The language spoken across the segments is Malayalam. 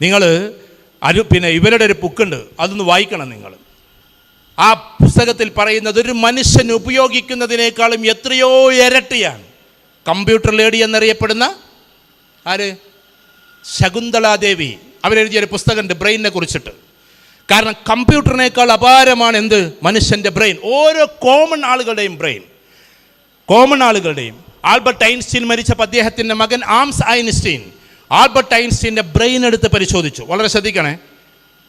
നിങ്ങൾ പിന്നെ ഇവരുടെ ഒരു ബുക്കുണ്ട്, അതൊന്ന് വായിക്കണം നിങ്ങൾ. ആ പുസ്തകത്തിൽ പറയുന്നത് ഒരു മനുഷ്യൻ ഉപയോഗിക്കുന്നതിനേക്കാളും എത്രയോ ഇരട്ടിയാണ്. കമ്പ്യൂട്ടർ ലേഡി എന്നറിയപ്പെടുന്ന ആര്? ശകുന്തളാദേവി. അവരെഴുതിയൊരു പുസ്തകമുണ്ട് ബ്രെയിനിനെ കുറിച്ചിട്ട്. കാരണം കമ്പ്യൂട്ടറിനേക്കാൾ അപാരമാണ് എന്ത്? മനുഷ്യൻ്റെ ബ്രെയിൻ. ഓരോ കോമൺ ആളുകളുടെയും ആൽബർട്ട് ഐൻസ്റ്റീൻ മരിച്ചപ്പോൾ അദ്ദേഹത്തിൻ്റെ മകൻ ആംസ് ഐൻസ്റ്റീൻ ആൽബർട്ട് ഐൻസ്റ്റീൻ്റെ ബ്രെയിൻ എടുത്ത് പരിശോധിച്ചു. വളരെ ശ്രദ്ധിക്കണേ,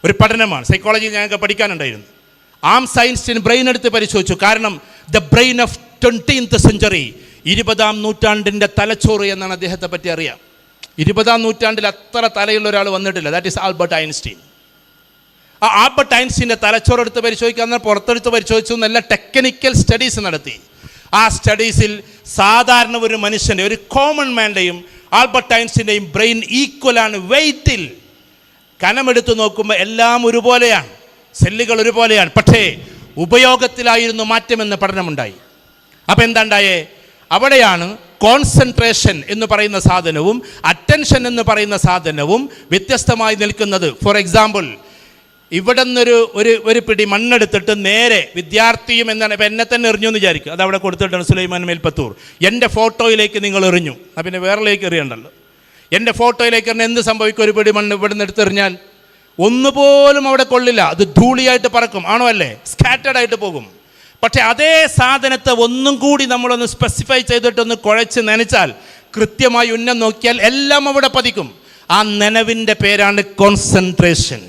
ഒരു പഠനമാണ്, സൈക്കോളജിയിൽ ഞങ്ങൾക്ക് പഠിക്കാനുണ്ടായിരുന്നു. ആംസ് ഐൻസ്റ്റീൻ ബ്രെയിൻ എടുത്ത് പരിശോധിച്ചു. കാരണം the brain of 20th century, 20ാം നൂറ്റാണ്ടിൻ്റെ തലച്ചോറ് എന്നാണ് അദ്ദേഹത്തെ പറ്റി അറിയാം. 20ാം നൂറ്റാണ്ടിൽ അത്ര തലയുള്ള ഒരാൾ വന്നിട്ടില്ല. That is Albert Einstein. ആ ആൽബർട്ട് ഐൻസ്റ്റീൻ്റെ തലച്ചോറ് എടുത്ത് പരിശോധിക്കാൻ പുറത്തെടുത്ത് പരിശോധിച്ചു. നല്ല ടെക്നിക്കൽ സ്റ്റഡീസ് നടത്തി. ആ സ്റ്റഡീസിൽ സാധാരണ ഒരു മനുഷ്യൻ്റെ, ഒരു കോമൺ മാൻ്റെയും ആൽബർട്ട് ഐൻസ്റ്റീൻ്റെയും ബ്രെയിൻ ഈക്വലാണ് വെയ്റ്റിൽ. കനമെടുത്ത് നോക്കുമ്പോൾ എല്ലാം ഒരുപോലെയാണ്, സെല്ലുകൾ ഒരുപോലെയാണ്. പക്ഷേ ഉപയോഗത്തിലായിരുന്നു മാറ്റമെന്ന് പഠനമുണ്ടായി. അപ്പോൾ എന്താണ്ടായേ? അവിടെയാണ് കോൺസെൻട്രേഷൻ എന്ന് പറയുന്ന സാധനവും അറ്റൻഷൻ എന്ന് പറയുന്ന സാധനവും വ്യത്യസ്തമായി നിൽക്കുന്നത്. ഫോർ എക്സാമ്പിൾ, ഇവിടെ നിന്നൊരു ഒരു പിടി മണ്ണെടുത്തിട്ട് നേരെ വിദ്യാർത്ഥിയും എന്നാണ്, ഇപ്പം എന്നെ തന്നെ എറിഞ്ഞു എന്ന് വിചാരിക്കും, അത് അവിടെ കൊടുത്തിട്ടാണ് സുലൈമാൻ മേൽപ്പത്തൂർ. എൻ്റെ ഫോട്ടോയിലേക്ക് നിങ്ങൾ എറിഞ്ഞു, പിന്നെ വേറെലേക്ക് എറിയണ്ടല്ലോ. എൻ്റെ ഫോട്ടോയിലേക്ക് എറിഞ്ഞാൽ എന്ത് സംഭവിക്കും? ഒരു പിടി മണ്ണ് ഇവിടെ നിന്ന് എടുത്തെറിഞ്ഞാൽ ഒന്നുപോലും അവിടെ കൊള്ളില്ല, അത് ധൂളിയായിട്ട് പറക്കും, ആണോ അല്ലേ? സ്കാറ്റേഡ് ആയിട്ട് പോകും. പക്ഷേ അതേ സാധനത്തെ ഒന്നും കൂടി നമ്മളൊന്ന് സ്പെസിഫൈ ചെയ്തിട്ടൊന്ന് കുഴച്ച് നനച്ചാൽ, കൃത്യമായി ഉന്നം നോക്കിയാൽ എല്ലാം അവിടെ പതിക്കും. ആ നനവിൻ്റെ പേരാണ് കോൺസെൻട്രേഷൻ.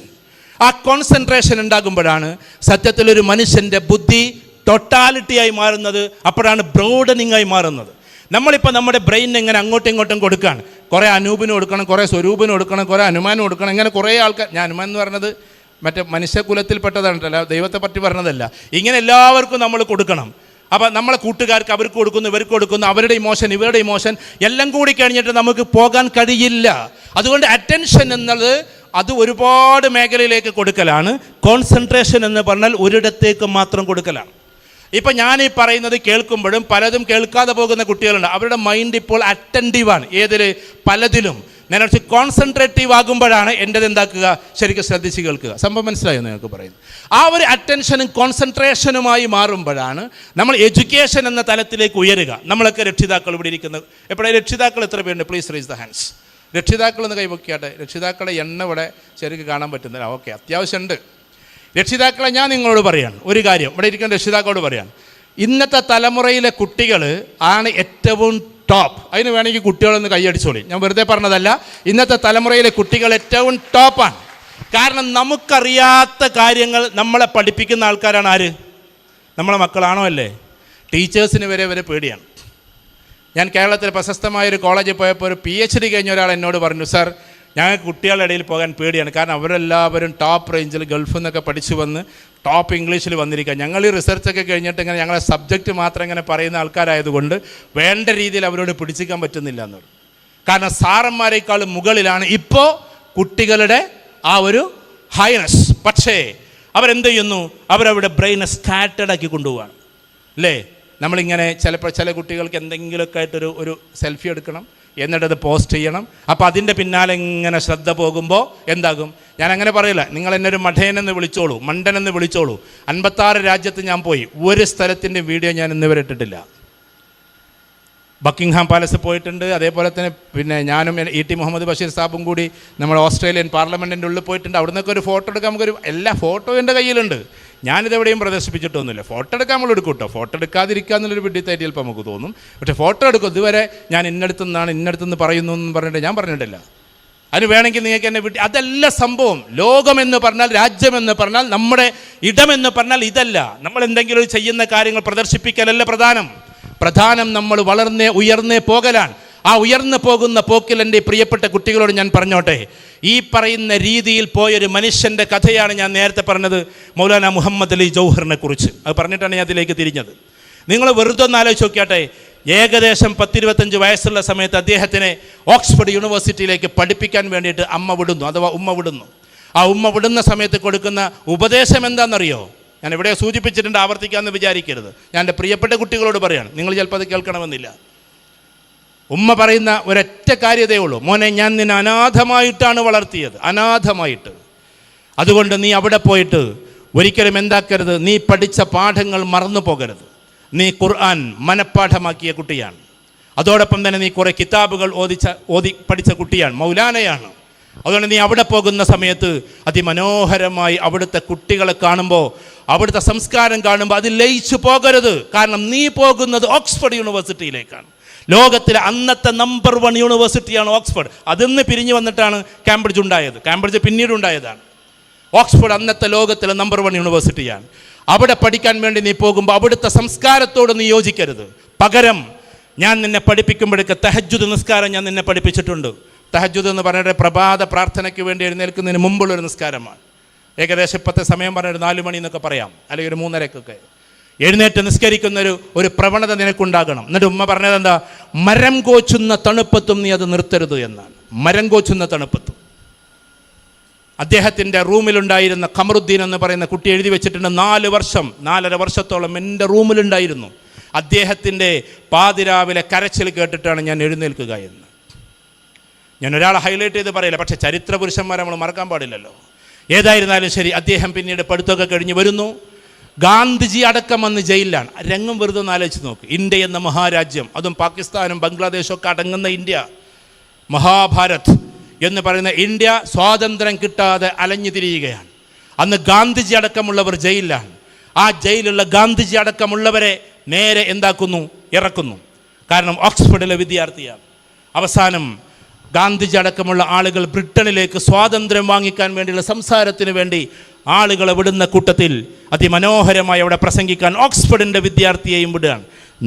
ആ കോൺസെൻട്രേഷൻ ഉണ്ടാകുമ്പോഴാണ് സത്യത്തിലൊരു മനുഷ്യൻ്റെ ബുദ്ധി ടോട്ടാലിറ്റിയായി മാറുന്നത്. അപ്പോഴാണ് ബ്രോഡനിങ് ആയി മാറുന്നത്. നമ്മളിപ്പോൾ നമ്മുടെ ബ്രെയിനിന് ഇങ്ങനെ അങ്ങോട്ടും ഇങ്ങോട്ടും കൊടുക്കുകയാണ്. കുറേ അനൂപിന് കൊടുക്കണം, കുറേ സ്വരൂപിന് കൊടുക്കണം, കുറേ അനുമാനം കൊടുക്കണം, ഇങ്ങനെ കുറേ ആൾക്കാർ. ഞാൻ അനുമാൻ എന്ന് പറഞ്ഞത് മറ്റേ മനുഷ്യകുലത്തിൽപ്പെട്ടതാണല്ലോ, ദൈവത്തെ പറ്റി പറഞ്ഞതല്ല. ഇങ്ങനെ എല്ലാവർക്കും നമ്മൾ കൊടുക്കണം. അപ്പോൾ നമ്മളെ കൂട്ടുകാർക്ക് അവർക്ക് കൊടുക്കുന്നു, ഇവർക്ക് കൊടുക്കുന്നു, അവരുടെ ഇമോഷൻ ഇവരുടെ ഇമോഷൻ എല്ലാം കൂടി കഴിഞ്ഞിട്ട് നമുക്ക് പോകാൻ കഴിയില്ല. അതുകൊണ്ട് അറ്റൻഷൻ എന്നത് അത് ഒരുപാട് മേഖലയിലേക്ക് കൊടുക്കലാണ്. കോൺസെൻട്രേഷൻ എന്ന് പറഞ്ഞാൽ ഒരിടത്തേക്ക് മാത്രം കൊടുക്കലാണ്. ഇപ്പം ഞാൻ ഈ പറയുന്നത് കേൾക്കുമ്പോഴും പലതും കേൾക്കാതെ പോകുന്ന കുട്ടികളുണ്ട്. അവരുടെ മൈൻഡ് ഇപ്പോൾ അറ്റൻറ്റീവാണ്. ഏതിൽ? പലതിലും. നേരെ കോൺസെൻട്രേറ്റീവ് ആകുമ്പോഴാണ് എൻ്റെത് എന്താക്കുക? ശരിക്കും ശ്രദ്ധിച്ച് കേൾക്കുക. സംഭവം മനസ്സിലായോ നിങ്ങൾക്ക് പറയുന്നത്? ആ ഒരു അറ്റൻഷനും കോൺസെൻട്രേഷനുമായി മാറുമ്പോഴാണ് നമ്മൾ എഡ്യൂക്കേഷൻ എന്ന തലത്തിലേക്ക് ഉയരുക. നമ്മളൊക്കെ രക്ഷിതാക്കൾ ഇവിടെ ഇരിക്കുന്നത് എപ്പോഴും രക്ഷിതാക്കൾ എത്ര പേരുണ്ട്? Please raise the hands. രക്ഷിതാക്കളെന്ന് കൈവയ്ക്കാട്ടെ. രക്ഷിതാക്കളെ എണ്ണ ഇവിടെ ശരിക്കും കാണാൻ പറ്റുന്നില്ല. ഓക്കെ, അത്യാവശ്യമുണ്ട്. രക്ഷിതാക്കളെ ഞാൻ നിങ്ങളോട് പറയാണ് ഒരു കാര്യം, ഇവിടെ ഇരിക്കുന്ന രക്ഷിതാക്കളോട് പറയാണ്. ഇന്നത്തെ തലമുറയിലെ കുട്ടികൾ ആണ് ഏറ്റവും ടോപ്പ്. അതിന് വേണമെങ്കിൽ കുട്ടികളൊന്ന് കൈയടിച്ചോളി, ഞാൻ വെറുതെ പറഞ്ഞതല്ല. ഇന്നത്തെ തലമുറയിലെ കുട്ടികൾ ഏറ്റവും ടോപ്പാണ്. കാരണം നമുക്കറിയാത്ത കാര്യങ്ങൾ നമ്മളെ പഠിപ്പിക്കുന്ന ആൾക്കാരാണ് ആര്? നമ്മളെ മക്കളാണോ അല്ലേ? ടീച്ചേഴ്സിന് വരെ പേടിയാണ്. ഞാൻ കേരളത്തിൽ പ്രശസ്തമായൊരു കോളേജിൽ പോയപ്പോൾ ഒരു PhD കഴിഞ്ഞ ഒരാൾ എന്നോട് പറഞ്ഞു, സാർ ഞങ്ങൾക്ക് കുട്ടികളുടെ ഇടയിൽ പോകാൻ പേടിയാണ്. കാരണം അവരെല്ലാവരും ടോപ്പ് റേഞ്ചിൽ ഗൾഫിൽ നിന്നൊക്കെ പഠിച്ചു വന്ന് ടോപ്പ് ഇംഗ്ലീഷിൽ വന്നിരിക്കുക. ഞങ്ങൾ ഈ റിസർച്ചൊക്കെ കഴിഞ്ഞിട്ട് ഇങ്ങനെ ഞങ്ങളെ സബ്ജക്റ്റ് മാത്രം ഇങ്ങനെ പറയുന്ന ആൾക്കാരായതുകൊണ്ട് വേണ്ട രീതിയിൽ അവരോട് പിടിച്ചിക്കാൻ പറ്റുന്നില്ല എന്നുള്ളത്. കാരണം സാറന്മാരെക്കാളും മുകളിലാണ് ഇപ്പോൾ കുട്ടികളുടെ ആ ഒരു ഹൈനസ്. പക്ഷേ അവരെന്ത് ചെയ്യുന്നു? അവരവരുടെ ബ്രെയിനെ സ്കാറ്റേഡ് ആക്കി കൊണ്ടുപോവാണ് അല്ലേ? നമ്മളിങ്ങനെ ചിലപ്പോൾ ചില കുട്ടികൾക്ക് എന്തെങ്കിലുമൊക്കെ ആയിട്ടൊരു ഒരു സെൽഫി എടുക്കണം, എന്നിട്ടത് പോസ്റ്റ് ചെയ്യണം. അപ്പോൾ അതിൻ്റെ പിന്നാലെ ഇങ്ങനെ ശ്രദ്ധ പോകുമ്പോൾ എന്താകും? ഞാൻ അങ്ങനെ പറയില്ല, നിങ്ങൾ എന്നെ ഒരു മഠേനെന്ന് വിളിച്ചോളൂ, മണ്ടനെന്ന് വിളിച്ചോളൂ. 56 രാജ്യത്ത് ഞാൻ പോയി, ഒരു സ്ഥലത്തിൻ്റെ വീഡിയോ ഞാൻ ഇന്നുവരെ ഇട്ടിട്ടില്ല. ബക്കിംഗ്ഹാം പാലസ് പോയിട്ടുണ്ട്. അതേപോലെ തന്നെ പിന്നെ ഞാനും E.T. മുഹമ്മദ് ബഷീർ സാബും കൂടി നമ്മൾ ഓസ്ട്രേലിയൻ പാർലമെൻറ്റിൻ്റെ ഉള്ളിൽ പോയിട്ടുണ്ട്. അവിടെ നിന്നൊക്കെ ഒരു ഫോട്ടോ എടുക്കാൻ നമുക്കൊരു എല്ലാ ഫോട്ടോ എൻ്റെ കയ്യിലുണ്ട്. ഞാനിതെവിടെയും പ്രദർശിപ്പിച്ചിട്ടൊന്നുമില്ല. ഫോട്ടോ എടുക്കാൻ നമ്മൾ എടുക്കും കേട്ടോ. ഫോട്ടോ എടുക്കാതിരിക്കുക എന്നുള്ളൊരു വിഡ്ഢിത്തായിട്ട് ചിലപ്പോൾ നമുക്ക് തോന്നും. പക്ഷേ ഫോട്ടോ എടുക്കും. ഇതുവരെ ഞാൻ ഇന്നടുത്തുനിന്ന് പറയുന്നു എന്ന് പറഞ്ഞിട്ട് ഞാൻ പറഞ്ഞിട്ടില്ല. അതിന് വേണമെങ്കിൽ നിങ്ങൾക്ക് എന്നെ വിട്ട്, അതല്ല സംഭവം. ലോകമെന്ന് പറഞ്ഞാൽ, രാജ്യമെന്ന് പറഞ്ഞാൽ, നമ്മുടെ ഇടമെന്ന് പറഞ്ഞാൽ ഇതല്ല. നമ്മൾ എന്തെങ്കിലും ചെയ്യുന്ന കാര്യങ്ങൾ പ്രദർശിപ്പിക്കലല്ല പ്രധാനം നമ്മൾ ഉയർന്നേ പോകലാണ്. ആ ഉയർന്നു പോകുന്ന പോക്കിൽ എൻ്റെ പ്രിയപ്പെട്ട കുട്ടികളോട് ഞാൻ പറഞ്ഞോട്ടെ, ഈ പറയുന്ന രീതിയിൽ പോയൊരു മനുഷ്യൻ്റെ കഥയാണ് ഞാൻ നേരത്തെ പറഞ്ഞത്, മൗലാന മുഹമ്മദ് അലി ജൗഹറിനെ കുറിച്ച്. അത് പറഞ്ഞിട്ടാണ് ഞാൻ അതിലേക്ക് തിരിഞ്ഞത്. നിങ്ങൾ വെറുതെ ഒന്ന് ആലോചിച്ച് നോക്കിയാട്ടെ. ഏകദേശം 10-25 വയസ്സുള്ള സമയത്ത് അദ്ദേഹത്തിനെ ഓക്സ്ഫോർഡ് യൂണിവേഴ്സിറ്റിയിലേക്ക് പഠിപ്പിക്കാൻ വേണ്ടിയിട്ട് ഉമ്മ വിടുന്നു. ആ ഉമ്മ വിടുന്ന സമയത്ത് കൊടുക്കുന്ന ഉപദേശം എന്താണെന്നറിയോ? ഞാൻ എവിടെ സൂചിപ്പിച്ചിട്ടുണ്ട്, ആവർത്തിക്കാമെന്ന് വിചാരിക്കരുത്. ഞാൻ എൻ്റെ പ്രിയപ്പെട്ട കുട്ടികളോട് പറയാണ്, നിങ്ങൾ ചിലപ്പോൾ അത് കേൾക്കണമെന്നില്ല. ഉമ്മ പറയുന്ന ഒരൊറ്റ കാര്യതയേ ഉള്ളൂ, മോനെ ഞാൻ നിന്നെ അനാഥമായിട്ടാണ് വളർത്തിയത്, അനാഥമായിട്ട്. അതുകൊണ്ട് നീ അവിടെ പോയിട്ട് ഒരിക്കലും എന്താക്കരുത്, നീ പഠിച്ച പാഠങ്ങൾ മറന്നു പോകരുത്. നീ ഖുർആൻ മനഃപ്പാഠമാക്കിയ കുട്ടിയാണ്. അതോടൊപ്പം തന്നെ നീ കുറേ കിതാബുകൾ ഓതി പഠിച്ച കുട്ടിയാണ്, മൗലാനയാണ്. അതുകൊണ്ട് നീ അവിടെ പോകുന്ന സമയത്ത് അതിമനോഹരമായി അവിടുത്തെ കുട്ടികളെ കാണുമ്പോൾ, അവിടുത്തെ സംസ്കാരം കാണുമ്പോൾ അതിൽ ലയിച്ചു പോകരുത്. കാരണം നീ പോകുന്നത് ഓക്സ്ഫോർഡ് യൂണിവേഴ്സിറ്റിയിലേക്കാണ്. ലോകത്തിലെ അന്നത്തെ നമ്പർ 1 യൂണിവേഴ്സിറ്റിയാണ് ഓക്സ്ഫോർഡ്. അതിന്ന് പിരിഞ്ഞു വന്നിട്ടാണ് കാംബ്രിഡ്ജ് ഉണ്ടായത്. കാംബ്രിഡ്ജ് പിന്നീട് ഉണ്ടായതാണ്. ഓക്സ്ഫോർഡ് അന്നത്തെ ലോകത്തിലെ നമ്പർ 1 യൂണിവേഴ്സിറ്റിയാണ്. അവിടെ പഠിക്കാൻ വേണ്ടി നീ പോകുമ്പോൾ അവിടുത്തെ സംസ്കാരത്തോട് നീ യോജിക്കരുത്. പകരം ഞാൻ നിന്നെ പഠിപ്പിക്കുമ്പോഴേക്ക് തഹജ്ജുദ് നിസ്കാരം ഞാൻ നിന്നെ പഠിപ്പിച്ചിട്ടുണ്ട്. തഹജ്ജുദ് എന്ന് പറയുന്നത് പ്രഭാത പ്രാർത്ഥനയ്ക്ക് വേണ്ടി എഴുന്നേൽക്കുന്നതിന് മുമ്പുള്ളൊരു നിസ്കാരമാണ്. ഏകദേശം ഇപ്പോഴത്തെ സമയം പറഞ്ഞൊരു 4 മണി എന്നൊക്കെ പറയാം, അല്ലെങ്കിൽ ഒരു 3:30 എഴുന്നേറ്റ് നിസ്കരിക്കുന്ന ഒരു പ്രവണത നിനക്കുണ്ടാകണം. എന്നിട്ട് ഉമ്മ പറഞ്ഞത് എന്താ, മരം കോച്ചുന്ന തണുപ്പത്തും നീ അത് നിർത്തരുത് എന്നാണ്. മരം കോച്ചുന്ന തണുപ്പത്തും. അദ്ദേഹത്തിൻ്റെ റൂമിലുണ്ടായിരുന്ന ഖമറുദ്ദീൻ എന്ന് പറയുന്ന കുട്ടി എഴുതി വെച്ചിട്ടുണ്ട്, 4.5 വർഷത്തോളം എൻ്റെ റൂമിലുണ്ടായിരുന്നു. അദ്ദേഹത്തിൻ്റെ പാതിരാവിലെ കരച്ചിൽ കേട്ടിട്ടാണ് ഞാൻ എഴുന്നേൽക്കുക എന്ന്. ഞാൻ ഒരാളെ ഹൈലൈറ്റ് ചെയ്ത് പറയില്ല, പക്ഷേ ചരിത്ര പുരുഷന്മാരെ നമ്മൾ മറക്കാൻ പാടില്ലല്ലോ. ഏതായിരുന്നാലും ശരി, അദ്ദേഹം പിന്നീട് പഠിത്തമൊക്കെ കഴിഞ്ഞ് വരുന്നു. ഗാന്ധിജി അടക്കം വന്ന് ജയിലിലാണ്. രംഗം വെറുതെ ഒന്ന് ആലോചിച്ച് നോക്ക്. ഇന്ത്യ എന്ന മഹാരാജ്യം, അതും പാകിസ്ഥാനും ബംഗ്ലാദേശും ഒക്കെ അടങ്ങുന്ന ഇന്ത്യ, മഹാഭാരത് എന്ന് പറയുന്ന ഇന്ത്യ സ്വാതന്ത്ര്യം കിട്ടാതെ അലഞ്ഞു തിരിയുകയാണ്. അന്ന് ഗാന്ധിജി അടക്കമുള്ളവർ ജയിലിലാണ്. ആ ജയിലുള്ള ഗാന്ധിജി അടക്കമുള്ളവരെ നേരെ എന്താക്കുന്നു, ഇറക്കുന്നു. കാരണം ഓക്സ്ഫോർഡിലെ വിദ്യാർത്ഥിയാണ്. അവസാനം ഗാന്ധിജി അടക്കമുള്ള ആളുകൾ ബ്രിട്ടനിലേക്ക് സ്വാതന്ത്ര്യം വാങ്ങിക്കാൻ വേണ്ടിയുള്ള സംസാരത്തിന് വേണ്ടി ആളുകളെ വിടുന്ന കൂട്ടത്തിൽ അതിമനോഹരമായി അവിടെ പ്രസംഗിക്കാൻ ഓക്സ്ഫോർഡിൻ്റെ വിദ്യാർത്ഥിയെയും വിടുകയാണ്.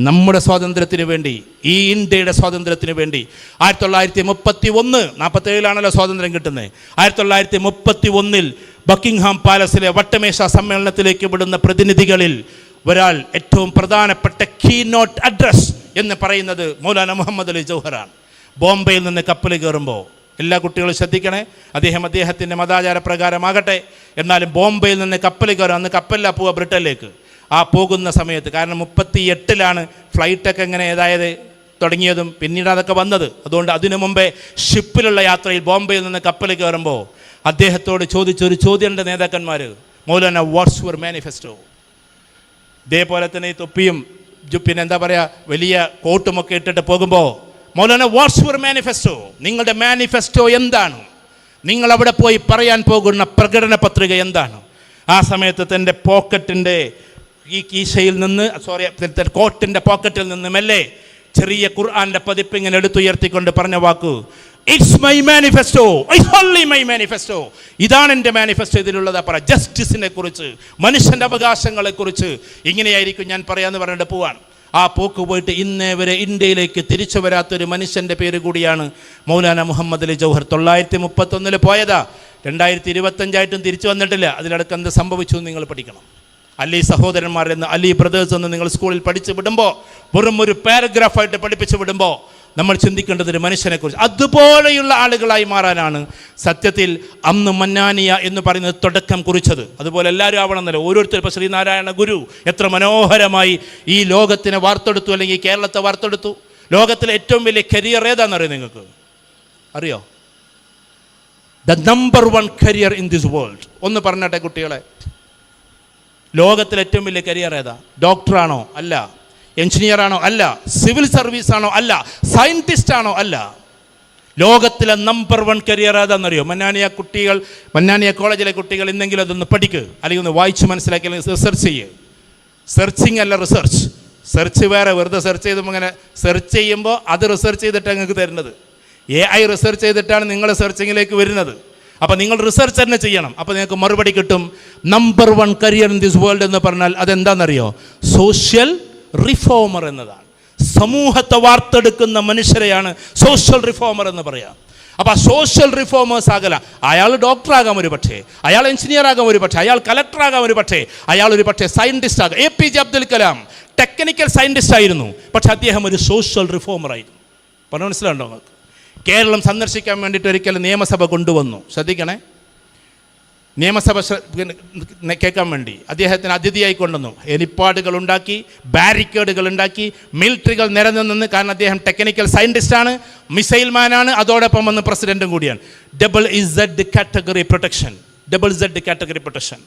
നമ്മുടെ സ്വാതന്ത്ര്യത്തിന് വേണ്ടി, ഈ ഇന്ത്യയുടെ സ്വാതന്ത്ര്യത്തിന് വേണ്ടി 1931, 47 സ്വാതന്ത്ര്യം കിട്ടുന്നത്. 1931 ബക്കിംഗ്ഹാം പാലസിലെ വട്ടമേശ സമ്മേളനത്തിലേക്ക് വിടുന്ന പ്രതിനിധികളിൽ ഒരാൾ, ഏറ്റവും പ്രധാനപ്പെട്ട കീ നോട്ട് അഡ്രസ് എന്ന് പറയുന്നത് മൗലാന മുഹമ്മദ് അലി ജൗഹറാണ്. ബോംബെയിൽ നിന്ന് കപ്പൽ കയറുമ്പോൾ, എല്ലാ കുട്ടികളും ശ്രദ്ധിക്കണേ, അദ്ദേഹത്തിൻ്റെ മതാചാര പ്രകാരമാകട്ടെ, എന്നാലും ബോംബെയിൽ നിന്ന് കപ്പൽ കയറുക. അന്ന് കപ്പലിലാണ് പോവുക ബ്രിട്ടനിലേക്ക്. ആ പോകുന്ന സമയത്ത്, കാരണം 38 ഫ്ലൈറ്റൊക്കെ എങ്ങനെ ഏതായത് തുടങ്ങിയതും പിന്നീട് അതൊക്കെ വന്നത്. അതുകൊണ്ട് അതിനു മുമ്പേ ഷിപ്പിലുള്ള യാത്രയിൽ ബോംബെയിൽ നിന്ന് കപ്പൽ കയറുമ്പോൾ അദ്ദേഹത്തോട് ചോദിച്ചൊരു ചോദ്യമുണ്ട് നേതാക്കന്മാർ, മൗലാന വാട്ട്സ് യുവർ മാനിഫെസ്റ്റോ? ഇതേപോലെ തന്നെ ഈ തൊപ്പിയും പിന്നെ എന്താ പറയുക, വലിയ കോട്ടുമൊക്കെ ഇട്ടിട്ട് പോകുമ്പോൾ, മൗലാന വാട്ട്സ് യുവർ മാനിഫെസ്റ്റോ? നിങ്ങളുടെ മാനിഫെസ്റ്റോ എന്താണ്? നിങ്ങൾ അവിടെ പോയി പറയാൻ പോകുന്ന പ്രകടന പത്രിക എന്താണ്? ആ സമയത്ത് തൻ്റെ പോക്കറ്റിൻ്റെ ഈ കീശയിൽ നിന്ന്, കോട്ടിൻ്റെ പോക്കറ്റിൽ നിന്ന് മെല്ലെ ചെറിയ ഖുർആൻ്റെ പതിപ്പ് ഇങ്ങനെ എടുത്തുയർത്തിക്കൊണ്ട് പറഞ്ഞ വാക്ക്, it's my manifesto, it's only my manifesto. ഇതാണ് എൻ്റെ മാനിഫെസ്റ്റോ. ഇതിലുള്ളതാ പറ, ജസ്റ്റിസിനെ കുറിച്ച്, മനുഷ്യൻ്റെ അവകാശങ്ങളെക്കുറിച്ച് ഇങ്ങനെയായിരിക്കും ഞാൻ പറയാമെന്ന് പറഞ്ഞിട്ട് പോവാണ്. ആ പോക്ക് പോയിട്ട് ഇന്നേ വരെ ഇന്ത്യയിലേക്ക് തിരിച്ചു വരാത്തൊരു മനുഷ്യൻ്റെ പേര് കൂടിയാണ് മൗലാന മുഹമ്മദ് അലി ജൗഹർ. 1931 പോയതാ, 2025 തിരിച്ചു വന്നിട്ടില്ല. അതിനിടയ്ക്ക് എന്ത് സംഭവിച്ചു നിങ്ങൾ പഠിക്കണം. അലി സഹോദരന്മാർ എന്ന്, അലി ബ്രദേഴ്സ് എന്ന് നിങ്ങൾ സ്കൂളിൽ പഠിച്ചു വിടുമ്പോൾ, വെറും ഒരു പാരഗ്രാഫായിട്ട് പഠിപ്പിച്ചു വിടുമ്പോൾ നമ്മൾ ചിന്തിക്കേണ്ടത് ഒരു മനുഷ്യനെക്കുറിച്ച്. അതുപോലെയുള്ള ആളുകളായി മാറാനാണ് സത്യത്തിൽ അന്ന് മന്നാനിയ എന്ന് പറയുന്നത് തുടക്കം കുറിച്ചത്. അതുപോലെ എല്ലാവരും ആവണമെന്നല്ലോ. ഓരോരുത്തർ, ഇപ്പോൾ ശ്രീനാരായണ ഗുരു എത്ര മനോഹരമായി ഈ ലോകത്തിനെ വാർത്തെടുത്തു, അല്ലെങ്കിൽ കേരളത്തെ വാർത്തെടുത്തു. ലോകത്തിലെ ഏറ്റവും വലിയ കരിയർ ഏതാണെന്നറിയോ നിങ്ങൾക്ക്? അറിയോ? The number 1 career in this world. ഒന്ന് പറഞ്ഞട്ടെ കുട്ടികളെ, ലോകത്തിലെ ഏറ്റവും വലിയ കരിയർ ഏതാ? ഡോക്ടറാണോ? അല്ല. എഞ്ചിനീയർ ആണോ? അല്ല. സിവിൽ സർവീസ് ആണോ? അല്ല. സയൻറ്റിസ്റ്റ് ആണോ? അല്ല. ലോകത്തിലെ നമ്പർ 1 കരിയർ ഏതാണെന്നറിയോ? മന്നാനിയ കോളേജിലെ കുട്ടികൾ ഇന്നെങ്കിലും അതൊന്ന് പഠിക്കുക, അല്ലെങ്കിൽ ഒന്ന് വായിച്ച് മനസ്സിലാക്കി, അല്ലെങ്കിൽ റിസർച്ച് ചെയ്യുക. സെർച്ചിങ് അല്ല, റിസർച്ച്. സെർച്ച് വേറെ, വെറുതെ സെർച്ച് ചെയ്തുമ്പോൾ ഇങ്ങനെ സെർച്ച് ചെയ്യുമ്പോൾ അത് റിസർച്ച് ചെയ്തിട്ടാണ് നിങ്ങൾക്ക് തരുന്നത്. AI റിസർച്ച് ചെയ്തിട്ടാണ് നിങ്ങൾ സെർച്ചിങ്ങിലേക്ക് വരുന്നത്. അപ്പോൾ നിങ്ങൾ റിസർച്ച് തന്നെ ചെയ്യണം. അപ്പോൾ നിങ്ങൾക്ക് മറുപടി കിട്ടും. Number 1 career in this world എന്ന് പറഞ്ഞാൽ അതെന്താണെന്നറിയോ? സോഷ്യൽ റിഫോമർ എന്നതാണ്. സമൂഹത്തെ വാർത്തെടുക്കുന്ന മനുഷ്യരെയാണ് സോഷ്യൽ റിഫോമർ എന്ന് പറയാം. അപ്പോൾ ആ സോഷ്യൽ റിഫോമേഴ്സ് ആകല. അയാൾ ഡോക്ടറാകാം ഒരു പക്ഷേ, അയാൾ എഞ്ചിനീയർ ആകാം ഒരു പക്ഷേ, അയാൾ കലക്ടറാകാം ഒരു പക്ഷേ, അയാൾ ഒരു പക്ഷേ സയൻറ്റിസ്റ്റ് ആകാം. APJ Abdul Kalam technical scientist ആയിരുന്നു, പക്ഷേ അദ്ദേഹം ഒരു സോഷ്യൽ റിഫോമർ ആയിരുന്നു. പറഞ്ഞു മനസ്സിലുണ്ടോ നിങ്ങൾക്ക്? കേരളം സന്ദർശിക്കാൻ വേണ്ടിയിട്ട് ഒരിക്കലും നിയമസഭ കൊണ്ടുവന്നു. ശ്രദ്ധിക്കണേ, നിയമസഭ കേൾക്കാൻ വേണ്ടി അദ്ദേഹത്തിന് അതിഥിയായി കൊണ്ടുവന്നു. ഹെലിപ്പാഡുകൾ ഉണ്ടാക്കി, ബാരിക്കേഡുകൾ ഉണ്ടാക്കി, മിലിറ്ററികൾ നിരന്നു. കാരണം അദ്ദേഹം ടെക്നിക്കൽ സയൻറ്റിസ്റ്റാണ്, മിസൈൽ മാനാണ്, അതോടൊപ്പം വന്ന് പ്രസിഡൻറ്റും കൂടിയാണ്. ZZ category protection, ZZ category protection.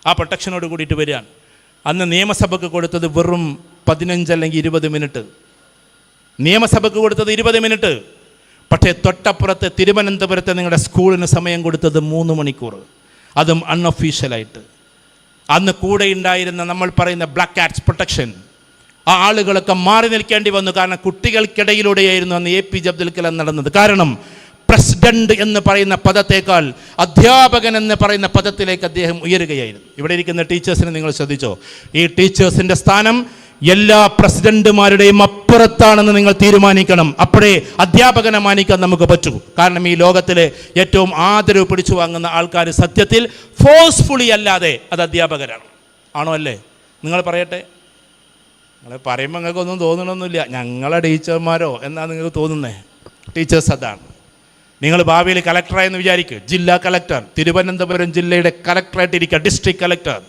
ആ പ്രൊട്ടക്ഷനോട് കൂടിയിട്ട് വരികയാണ്. അന്ന് നിയമസഭയ്ക്ക് കൊടുത്തത് വെറും 15 അല്ലെങ്കിൽ 20 മിനിറ്റ്. നിയമസഭയ്ക്ക് കൊടുത്തത് 20 മിനിറ്റ്. പക്ഷേ തൊട്ടപ്പുറത്ത് തിരുവനന്തപുരത്തെ നിങ്ങളുടെ സ്കൂളിന് സമയം കൊടുത്തത് 3 മണിക്കൂർ, അതും അൺഒഫീഷ്യലായിട്ട്. അന്ന് കൂടെ ഉണ്ടായിരുന്ന നമ്മൾ പറയുന്ന ബ്ലാക്ക് കാറ്റ്സ് പ്രൊട്ടക്ഷൻ, ആ ആളുകളൊക്കെ മാറി നിൽക്കേണ്ടി വന്നു. കാരണം കുട്ടികൾക്കിടയിലൂടെയായിരുന്നു അന്ന് APJ അബ്ദുൽ കലാം നടന്നത്. കാരണം പ്രസിഡന്റ് എന്ന് പറയുന്ന പദത്തേക്കാൾ അധ്യാപകൻ എന്ന് പറയുന്ന പദത്തിലേക്ക് അദ്ദേഹം ഉയരുകയായിരുന്നു. ഇവിടെ ഇരിക്കുന്ന ടീച്ചേഴ്സിനെ നിങ്ങൾ ശ്രദ്ധിച്ചോ? ഈ ടീച്ചേഴ്സിൻ്റെ സ്ഥാനം എല്ലാ പ്രസിഡന്റുമാരുടെയും അപ്പുറത്താണെന്ന് നിങ്ങൾ തീരുമാനിക്കണം. അപ്പോഴേ അധ്യാപകനെ മാനിക്കാൻ നമുക്ക് പറ്റൂ. കാരണം ഈ ലോകത്തിലെ ഏറ്റവും ആദരവ് പിടിച്ചു വാങ്ങുന്ന ആൾക്കാർ സത്യത്തിൽ ഫോഴ്സ്ഫുള്ളി അല്ലാതെ അത് അധ്യാപകരാണ്. ആണോ അല്ലേ? നിങ്ങൾ പറയട്ടെ. നിങ്ങൾ പറയുമ്പോൾ നിങ്ങൾക്കൊന്നും തോന്നണമെന്നില്ല, ഞങ്ങളെ ടീച്ചർമാരോ എന്നാണ് നിങ്ങൾക്ക് തോന്നുന്നത്. ടീച്ചേഴ്സ് അതാണ്. നിങ്ങൾ ഭാവിയിൽ കലക്ടറായെന്ന് വിചാരിക്കുക, ജില്ലാ കലക്ടർ, തിരുവനന്തപുരം ജില്ലയുടെ കലക്ടറായിട്ടിരിക്കുക, ഡിസ്ട്രിക്ട് കലക്ടർ.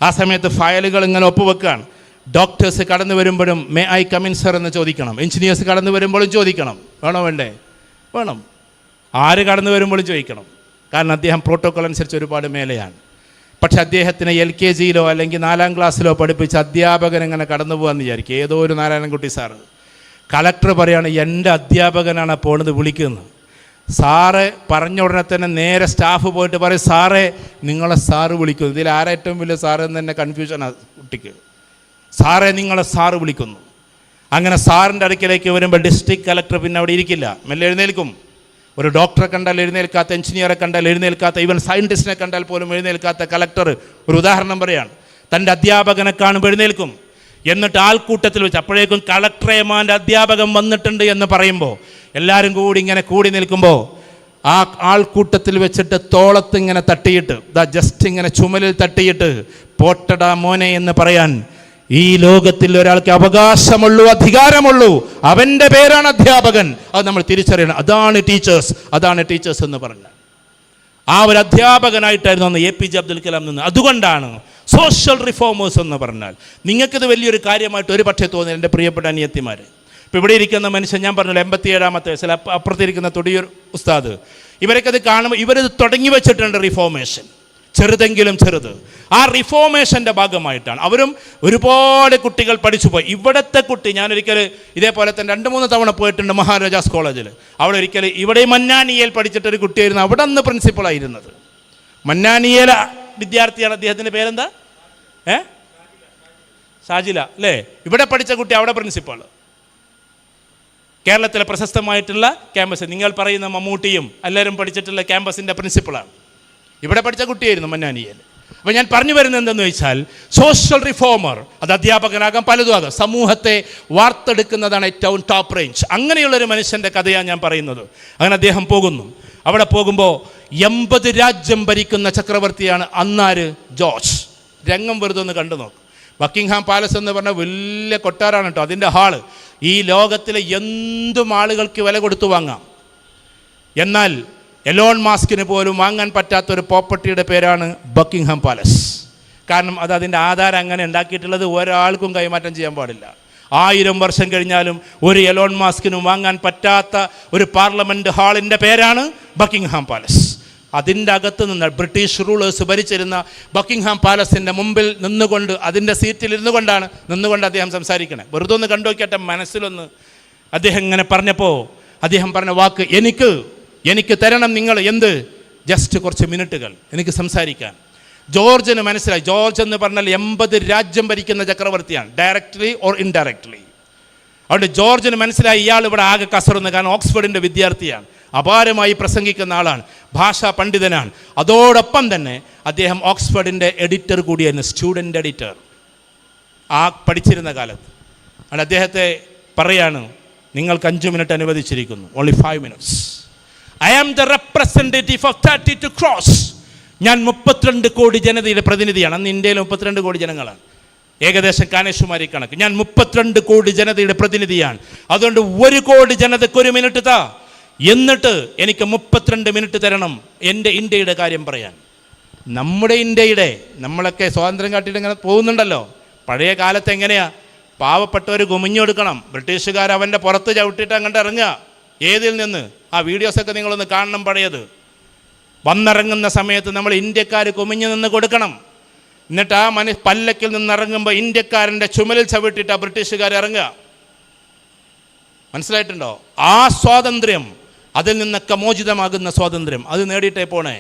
ആ സമയത്ത് ഫയലുകൾ ഇങ്ങനെ ഒപ്പുവെക്കുകയാണ്. ഡോക്ടേഴ്സ് കടന്നു വരുമ്പോഴും മേ ഐ കമിൻ സർ എന്ന് ചോദിക്കണം. എഞ്ചിനീയേഴ്സ് കടന്നു വരുമ്പോഴും ചോദിക്കണം. വേണോ വേണ്ടേ? വേണം. ആര് കടന്നു വരുമ്പോഴും ചോദിക്കണം. കാരണം അദ്ദേഹം പ്രോട്ടോക്കോൾ അനുസരിച്ച് ഒരുപാട് മേലെയാണ്. പക്ഷെ അദ്ദേഹത്തിന് LKGയിലോ അല്ലെങ്കിൽ 4ാം ക്ലാസ്സിലോ പഠിപ്പിച്ച അധ്യാപകൻ എങ്ങനെ കടന്നു പോകാമെന്ന് വിചാരിക്കും. ഏതോ ഒരു നാരായണൻകുട്ടി സാറ്. കലക്ടർ പറയാണ് എൻ്റെ അധ്യാപകനാണ് പോണത്, വിളിക്കുന്നത്. സാറ് പറഞ്ഞ ഉടനെ തന്നെ നേരെ സ്റ്റാഫ് പോയിട്ട് പറയും, സാറേ നിങ്ങളെ സാറ് വിളിക്കുന്നു. ഇതിൽ ആരാ ഏറ്റവും വലിയ സാറ് എന്ന് തന്നെ കൺഫ്യൂഷനാണ് കുട്ടിക്ക്. സാറേ നിങ്ങളെ സാറ് വിളിക്കുന്നു. അങ്ങനെ സാറിൻ്റെ അടുക്കിലേക്ക് വരുമ്പോൾ ഡിസ്ട്രിക്ട് കലക്ടർ പിന്നെ അവിടെ ഇരിക്കില്ല, മെല്ലെ എഴുന്നേൽക്കും. ഒരു ഡോക്ടറെ കണ്ടാൽ എഴുന്നേൽക്കാത്ത, എഞ്ചിനീയറെ കണ്ടാൽ എഴുന്നേൽക്കാത്ത, ഈവൻ സയൻറ്റിസ്റ്റിനെ കണ്ടാൽ പോലും എഴുന്നേൽക്കാത്ത കലക്ടർ ഒരു ഉദാഹരണം പറയാണ്. തൻ്റെ അധ്യാപകനെ കാണുമ്പോൾ എഴുന്നേൽക്കും. എന്നിട്ട് ആൾക്കൂട്ടത്തിൽ വെച്ച്, അപ്പോഴേക്കും കളക്ടറേമാൻ്റെ അധ്യാപകൻ വന്നിട്ടുണ്ട് എന്ന് പറയുമ്പോൾ എല്ലാവരും കൂടി ഇങ്ങനെ കൂടി നിൽക്കുമ്പോൾ ആ ആൾക്കൂട്ടത്തിൽ വെച്ചിട്ട് തോളത്ത് ഇങ്ങനെ തട്ടിയിട്ട്, ജസ്റ്റ് ഇങ്ങനെ ചുമലിൽ തട്ടിയിട്ട്, പോട്ടടാ മോനെ എന്ന് പറയാൻ ഈ ലോകത്തിൽ ഒരാൾക്ക് അവകാശമുള്ളൂ, അധികാരമുള്ളൂ. അവൻ്റെ പേരാണ് അധ്യാപകൻ. അത് നമ്മൾ തിരിച്ചറിയണം. അതാണ് ടീച്ചേഴ്സ് എന്ന് പറഞ്ഞാൽ. ആ ഒരു അധ്യാപകനായിട്ടായിരുന്നു അന്ന് APJ അബ്ദുൽ കലാം നിന്ന്. അതുകൊണ്ടാണ് സോഷ്യൽ റിഫോമേഴ്സ് എന്ന് പറഞ്ഞാൽ നിങ്ങൾക്കിത് വലിയൊരു കാര്യമായിട്ട് ഒരു പക്ഷേ തോന്നില്ല. എൻ്റെ പ്രിയപ്പെട്ട അനിയത്തിമാർ, ഇപ്പോൾ ഇവിടെ ഇരിക്കുന്ന മനുഷ്യൻ, ഞാൻ പറഞ്ഞല്ലോ 87ാമത്തെ വയസ്സിൽ അപ്പുറത്തിരിക്കുന്ന തൊടിയൂർ ഉസ്താദ്, ഇവരൊക്കെ അത് കാണുമ്പോൾ ഇവരിത് തുടങ്ങി വെച്ചിട്ടുണ്ട്. റിഫോമേഷൻ ചെറുതെങ്കിലും ചെറുത്. ആ റിഫോമേഷൻ്റെ ഭാഗമായിട്ടാണ് അവരും ഒരുപാട് കുട്ടികൾ പഠിച്ചു പോയി. ഇവിടുത്തെ കുട്ടി, ഞാനൊരിക്കൽ ഇതേപോലെ തന്നെ 2-3 തവണ പോയിട്ടുണ്ട് മഹാരാജാസ് കോളേജിൽ. അവിടെ ഒരിക്കൽ ഇവിടെ മന്നാനിയയിൽ പഠിച്ചിട്ടൊരു കുട്ടിയായിരുന്നു അവിടെ അന്ന് പ്രിൻസിപ്പളായിരുന്നത്. മന്നാനിയയിലെ വിദ്യാർത്ഥിയാണ്. അദ്ദേഹത്തിൻ്റെ പേരെന്താ? ഷാജില അല്ലേ? ഇവിടെ പഠിച്ച കുട്ടി അവിടെ പ്രിൻസിപ്പൾ. കേരളത്തിലെ പ്രശസ്തമായിട്ടുള്ള ക്യാമ്പസ്, നിങ്ങൾ പറയുന്ന മമ്മൂട്ടിയും എല്ലാവരും പഠിച്ചിട്ടുള്ള ക്യാമ്പസിൻ്റെ പ്രിൻസിപ്പളാണ്. ഇവിടെ പഠിച്ച കുട്ടിയായിരുന്നു മന്നാനിയയിൽ. അപ്പോൾ ഞാൻ പറഞ്ഞു വരുന്നത് എന്തെന്ന് വെച്ചാൽ, സോഷ്യൽ റിഫോമർ, അത് അധ്യാപകനാകാം, പലതും ആകാം. സമൂഹത്തെ വാർത്തെടുക്കുന്നതാണ് ഏറ്റവും ടോപ്പ് റേഞ്ച്. അങ്ങനെയുള്ളൊരു മനുഷ്യൻ്റെ കഥയാണ് ഞാൻ പറയുന്നത്. അങ്ങനെ അദ്ദേഹം പോകുന്നു. അവിടെ പോകുമ്പോൾ 80 രാജ്യം ഭരിക്കുന്ന ചക്രവർത്തിയാണ് അന്നാര്? ജോർജ്. രംഗം വെറുതെ ഒന്ന് കണ്ടു നോക്കും. ബക്കിംഗ്ഹാം പാലസ് എന്ന് പറഞ്ഞാൽ വലിയ കൊട്ടാരാണ് കേട്ടോ. അതിൻ്റെ ഹാള് ഈ ലോകത്തിലെ എന്തും ആളുകൾക്ക് വില കൊടുത്തു വാങ്ങാം. എന്നാൽ എലോൺ മാസ്കിന് പോലും വാങ്ങാൻ പറ്റാത്തൊരു പ്രോപ്പർട്ടിയുടെ പേരാണ് ബക്കിംഗ്ഹാം പാലസ്. കാരണം അത് അതിൻ്റെ ആധാരം അങ്ങനെ ഉണ്ടാക്കിയിട്ടുള്ളത് ഒരാൾക്കും കൈമാറ്റം ചെയ്യാൻ പാടില്ല. 1000 വർഷം കഴിഞ്ഞാലും ഒരു എലോൺ മാസ്കിനും വാങ്ങാൻ പറ്റാത്ത ഒരു പാർലമെൻറ്റ് ഹാളിൻ്റെ പേരാണ് ബക്കിംഗ്ഹാം പാലസ്. അതിൻ്റെ അകത്ത് നിന്ന് ബ്രിട്ടീഷ് റൂളേഴ്സ് ഭരിച്ചിരുന്ന ബക്കിംഗ്ഹാം പാലസിൻ്റെ മുമ്പിൽ നിന്നുകൊണ്ട്, അതിൻ്റെ സീറ്റിൽ നിന്നുകൊണ്ട് അദ്ദേഹം സംസാരിക്കണേ. വെറുതെ ഒന്ന് കണ്ടു നോക്കിയാട്ടെ മനസ്സിലൊന്ന്. അദ്ദേഹം ഇങ്ങനെ പറഞ്ഞപ്പോൾ അദ്ദേഹം പറഞ്ഞ വാക്ക്, എനിക്ക് തരണം നിങ്ങൾ എന്ത്? ജസ്റ്റ് കുറച്ച് മിനിറ്റുകൾ എനിക്ക് സംസാരിക്കാൻ. ജോർജിന് മനസ്സിലായി. ജോർജ് എന്ന് പറഞ്ഞാൽ 80 രാജ്യം ഭരിക്കുന്ന ചക്രവർത്തിയാണ്, ഡയറക്റ്റ്ലി ഓർ ഇൻഡയറക്റ്റ്ലി. അതുകൊണ്ട് ജോർജിന് മനസ്സിലായി ഇയാൾ ഇവിടെ ആകെ കസറുന്നു. കാരണം ഓക്സ്ഫോർഡിൻ്റെ വിദ്യാർത്ഥിയാണ്, അപാരമായി പ്രസംഗിക്കുന്ന ആളാണ്, ഭാഷാ പണ്ഡിതനാണ്. അതോടൊപ്പം തന്നെ അദ്ദേഹം ഓക്സ്ഫോർഡിൻ്റെ എഡിറ്റർ കൂടിയായിരുന്നു, സ്റ്റുഡൻ്റ് എഡിറ്റർ ആ പഠിച്ചിരുന്ന കാലത്ത്. അതുകൊണ്ട് അദ്ദേഹത്തെ പറയാണ്, നിങ്ങൾക്ക് 5 മിനിറ്റ് അനുവദിച്ചിരിക്കുന്നു, only 5 minutes. I am the representative of 32 crores. ഞാൻ 32 കോടി ജനതയുടെ പ്രതിനിധിയാണ്. അന്ന് ഇന്ത്യയിൽ 32 കോടി ജനങ്ങളാണ്, ഏകദേശം കാനേഷുമാരി കണക്ക്. ഞാൻ 32 കോടി ജനതയുടെ പ്രതിനിധിയാണ്. അതുകൊണ്ട് 1 കോടി ജനതയ്ക്ക് 1 മിനിറ്റ് താ, എന്നിട്ട് എനിക്ക് 32 മിനിറ്റ് തരണം എൻ്റെ ഇന്ത്യയുടെ കാര്യം പറയാൻ. നമ്മുടെ ഇന്ത്യയുടെ നമ്മളൊക്കെ സ്വാതന്ത്ര്യം കാട്ടിയിട്ട് ഇങ്ങനെ പോകുന്നുണ്ടല്ലോ. പഴയ കാലത്ത് എങ്ങനെയാ? പാവപ്പെട്ടവർ കുമിഞ്ഞൊടുക്കണം, ബ്രിട്ടീഷുകാർ അവൻ്റെ പുറത്ത് ചവിട്ടിയിട്ട് അങ്ങോട്ട് ഇറങ്ങുക. ഏതിൽ നിന്ന്? ആ വീഡിയോസൊക്കെ നിങ്ങളൊന്ന് കാണണം. പഴയത് വന്നിറങ്ങുന്ന സമയത്ത് നമ്മൾ ഇന്ത്യക്കാർ കുമിഞ്ഞു നിന്ന് കൊടുക്കണം. എന്നിട്ട് ആ പല്ലക്കിൽ നിന്ന് ഇറങ്ങുമ്പോൾ ഇന്ത്യക്കാരൻ്റെ ചുമലിൽ ചവിട്ടിയിട്ട് ആ ബ്രിട്ടീഷുകാർ ഇറങ്ങുക. മനസ്സിലായിട്ടുണ്ടോ? ആ സ്വാതന്ത്ര്യം, അതിൽ നിന്നൊക്കെ മോചിതമാകുന്ന സ്വാതന്ത്ര്യം, അത് നേടിയിട്ടേ പോണേ.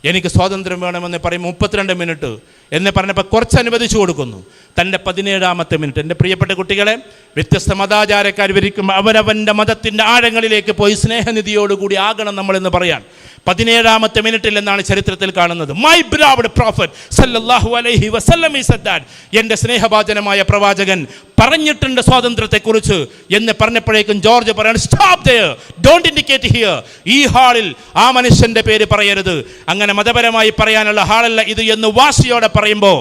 എനിക്ക് സ്വാതന്ത്ര്യം വേണമെന്ന് പറയും 32 മിനിറ്റ് എന്ന് പറഞ്ഞപ്പോൾ കുറച്ച് അനുവദിച്ചു കൊടുക്കുന്നു. തൻ്റെ 17ാമത്തെ മിനിറ്റ്, എൻ്റെ പ്രിയപ്പെട്ട കുട്ടികളെ, വ്യത്യസ്ത മതാചാരക്കാർ വിരിക്കുമ്പോൾ അവനവൻ്റെ മതത്തിൻ്റെ ആഴങ്ങളിലേക്ക് പോയി സ്നേഹനിധിയോടുകൂടി ആകണം നമ്മളെന്ന് പറയാൻ 17ാമത്തെ മിനിറ്റിൽ എന്നാണ് ചരിത്രത്തിൽ കാണുന്നത്. മൈ ബിലവഡ് പ്രോഫറ്റ് സല്ലല്ലാഹു അലൈഹി വസല്ലം ഈസ് ദാറ്റ്, എൻ്റെ സ്നേഹഭാജനമായ പ്രവാചകൻ പറഞ്ഞിട്ടുണ്ട് സ്വാതന്ത്ര്യത്തെക്കുറിച്ച് എന്ന് പറഞ്ഞപ്പോഴേക്കും ജോർജ് പറയാണ്, stop there, don't indicate here. ഈ ഹാളിൽ ആ മനുഷ്യൻ്റെ പേര് പറയരുത്. അങ്ങനെ മതപരമായി പറയാനുള്ള ഹാളല്ല ഇത് എന്ന് വാശിയോടെ പറയുമ്പോൾ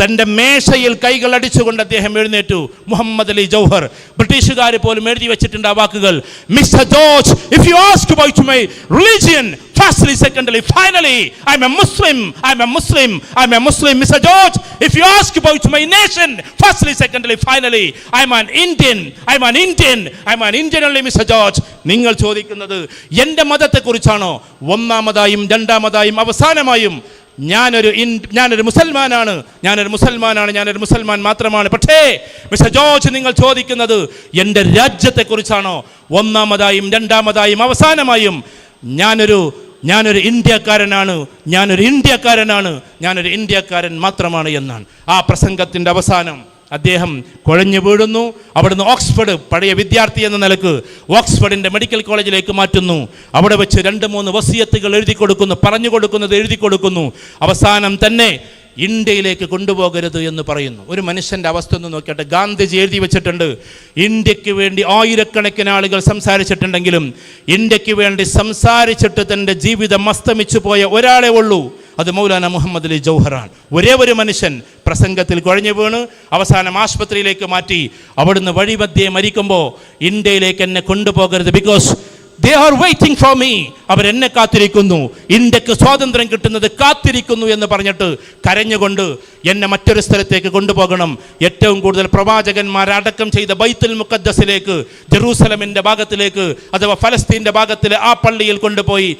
തൻ്റെ മേശയിൽ കൈകൾ അടിച്ചുകൊണ്ട് അദ്ദേഹം എഴുന്നേറ്റു. മുഹമ്മദ് അലി ജൗഹർ, ബ്രിട്ടീഷുകാർ പോലും എഴുതി വെച്ചിട്ടുണ്ട് ആ വാക്കുകൾ. Mister George, if you ask about my religion, firstly, secondly, finally, I'm a Muslim, I'm a Muslim, I'm a Muslim. Mr. George, if you ask about my nation, firstly, secondly, finally, I'm an Indian, I'm an Indian, I'm an Indian only, Mr. George. നിങ്ങൾ ചോദിക്കുന്നത് എൻ്റെ മതത്തെക്കുറിച്ചാണോ? ഒന്നാമതായും രണ്ടാമതായും അവസാനമായും ഞാനൊരു മുസൽമാനാണ്, ഞാനൊരു മുസൽമാൻ മാത്രമാണ്. പക്ഷേ മിസ്റ്റർ ജോർജ്, നിങ്ങൾ ചോദിക്കുന്നത് എൻ്റെ രാജ്യത്തെക്കുറിച്ചാണോ? ഒന്നാമതായും രണ്ടാമതായും അവസാനമായും ഞാനൊരു ഇന്ത്യക്കാരനാണ്, ഞാനൊരു ഇന്ത്യക്കാരൻ മാത്രമാണ് എന്നാണ്. ആ പ്രസംഗത്തിൻ്റെ അവസാനം അദ്ദേഹം കുഴഞ്ഞു വീഴുന്നു. അവിടുന്ന് ഓക്സ്ഫോർഡ്, പഴയ വിദ്യാർത്ഥി എന്ന നിലക്ക് ഓക്സ്ഫോർഡിൻ്റെ മെഡിക്കൽ കോളേജിലേക്ക് മാറ്റുന്നു. അവിടെ വെച്ച് 2-3 വസിയത്തുകൾ പറഞ്ഞു കൊടുക്കുന്നു. അവസാനം തന്നെ ഇന്ത്യയിലേക്ക് കൊണ്ടുപോകരുത് എന്ന് പറയുന്നു. ഒരു മനുഷ്യൻ്റെ അവസ്ഥ ഒന്ന് നോക്കിയിട്ട്, ഗാന്ധിജി എഴുതി വെച്ചിട്ടുണ്ട്, ഇന്ത്യക്ക് വേണ്ടി ആയിരക്കണക്കിന് ആളുകൾ സംസാരിച്ചിട്ടുണ്ടെങ്കിലും ഇന്ത്യക്ക് വേണ്ടി സംസാരിച്ചിട്ട് തൻ്റെ ജീവിതം അസ്തമിച്ചു പോയ ഒരാളെ ഉള്ളൂ, അത് മൗലാന മുഹമ്മദ് അലി ജൗഹറാണ്. ഒരേ ഒരു മനുഷ്യൻ പ്രസംഗത്തിൽ കുഴഞ്ഞു വീണ് അവസാനം ആശുപത്രിയിലേക്ക് മാറ്റി. അവിടുന്ന് വഴിമധ്യേ മരിക്കുമ്പോൾ ഇന്ത്യയിലേക്ക് എന്നെ കൊണ്ടുപോകരുത്, because they are waiting for me, അവരെന്നെ കാത്തിരിക്കുന്നു, ഇന്ത്യക്ക് സ്വാതന്ത്ര്യം കിട്ടുന്നത് കാത്തിരിക്കുന്നു എന്ന് പറഞ്ഞിട്ട് കരഞ്ഞുകൊണ്ട് എന്നെ മറ്റൊരു സ്ഥലത്തേക്ക് കൊണ്ടുപോകണം. ഏറ്റവും കൂടുതൽ പ്രവാചകന്മാർ അടക്കം ചെയ്ത ബൈത്തുൽ മുഖദ്ദസിലേക്ക്, ജെറൂസലമിൻ്റെ ഭാഗത്തിലേക്ക് അഥവാ ഫലസ്തീൻ്റെ ഭാഗത്തിലെ ആ പള്ളിയിൽ കൊണ്ടുപോയി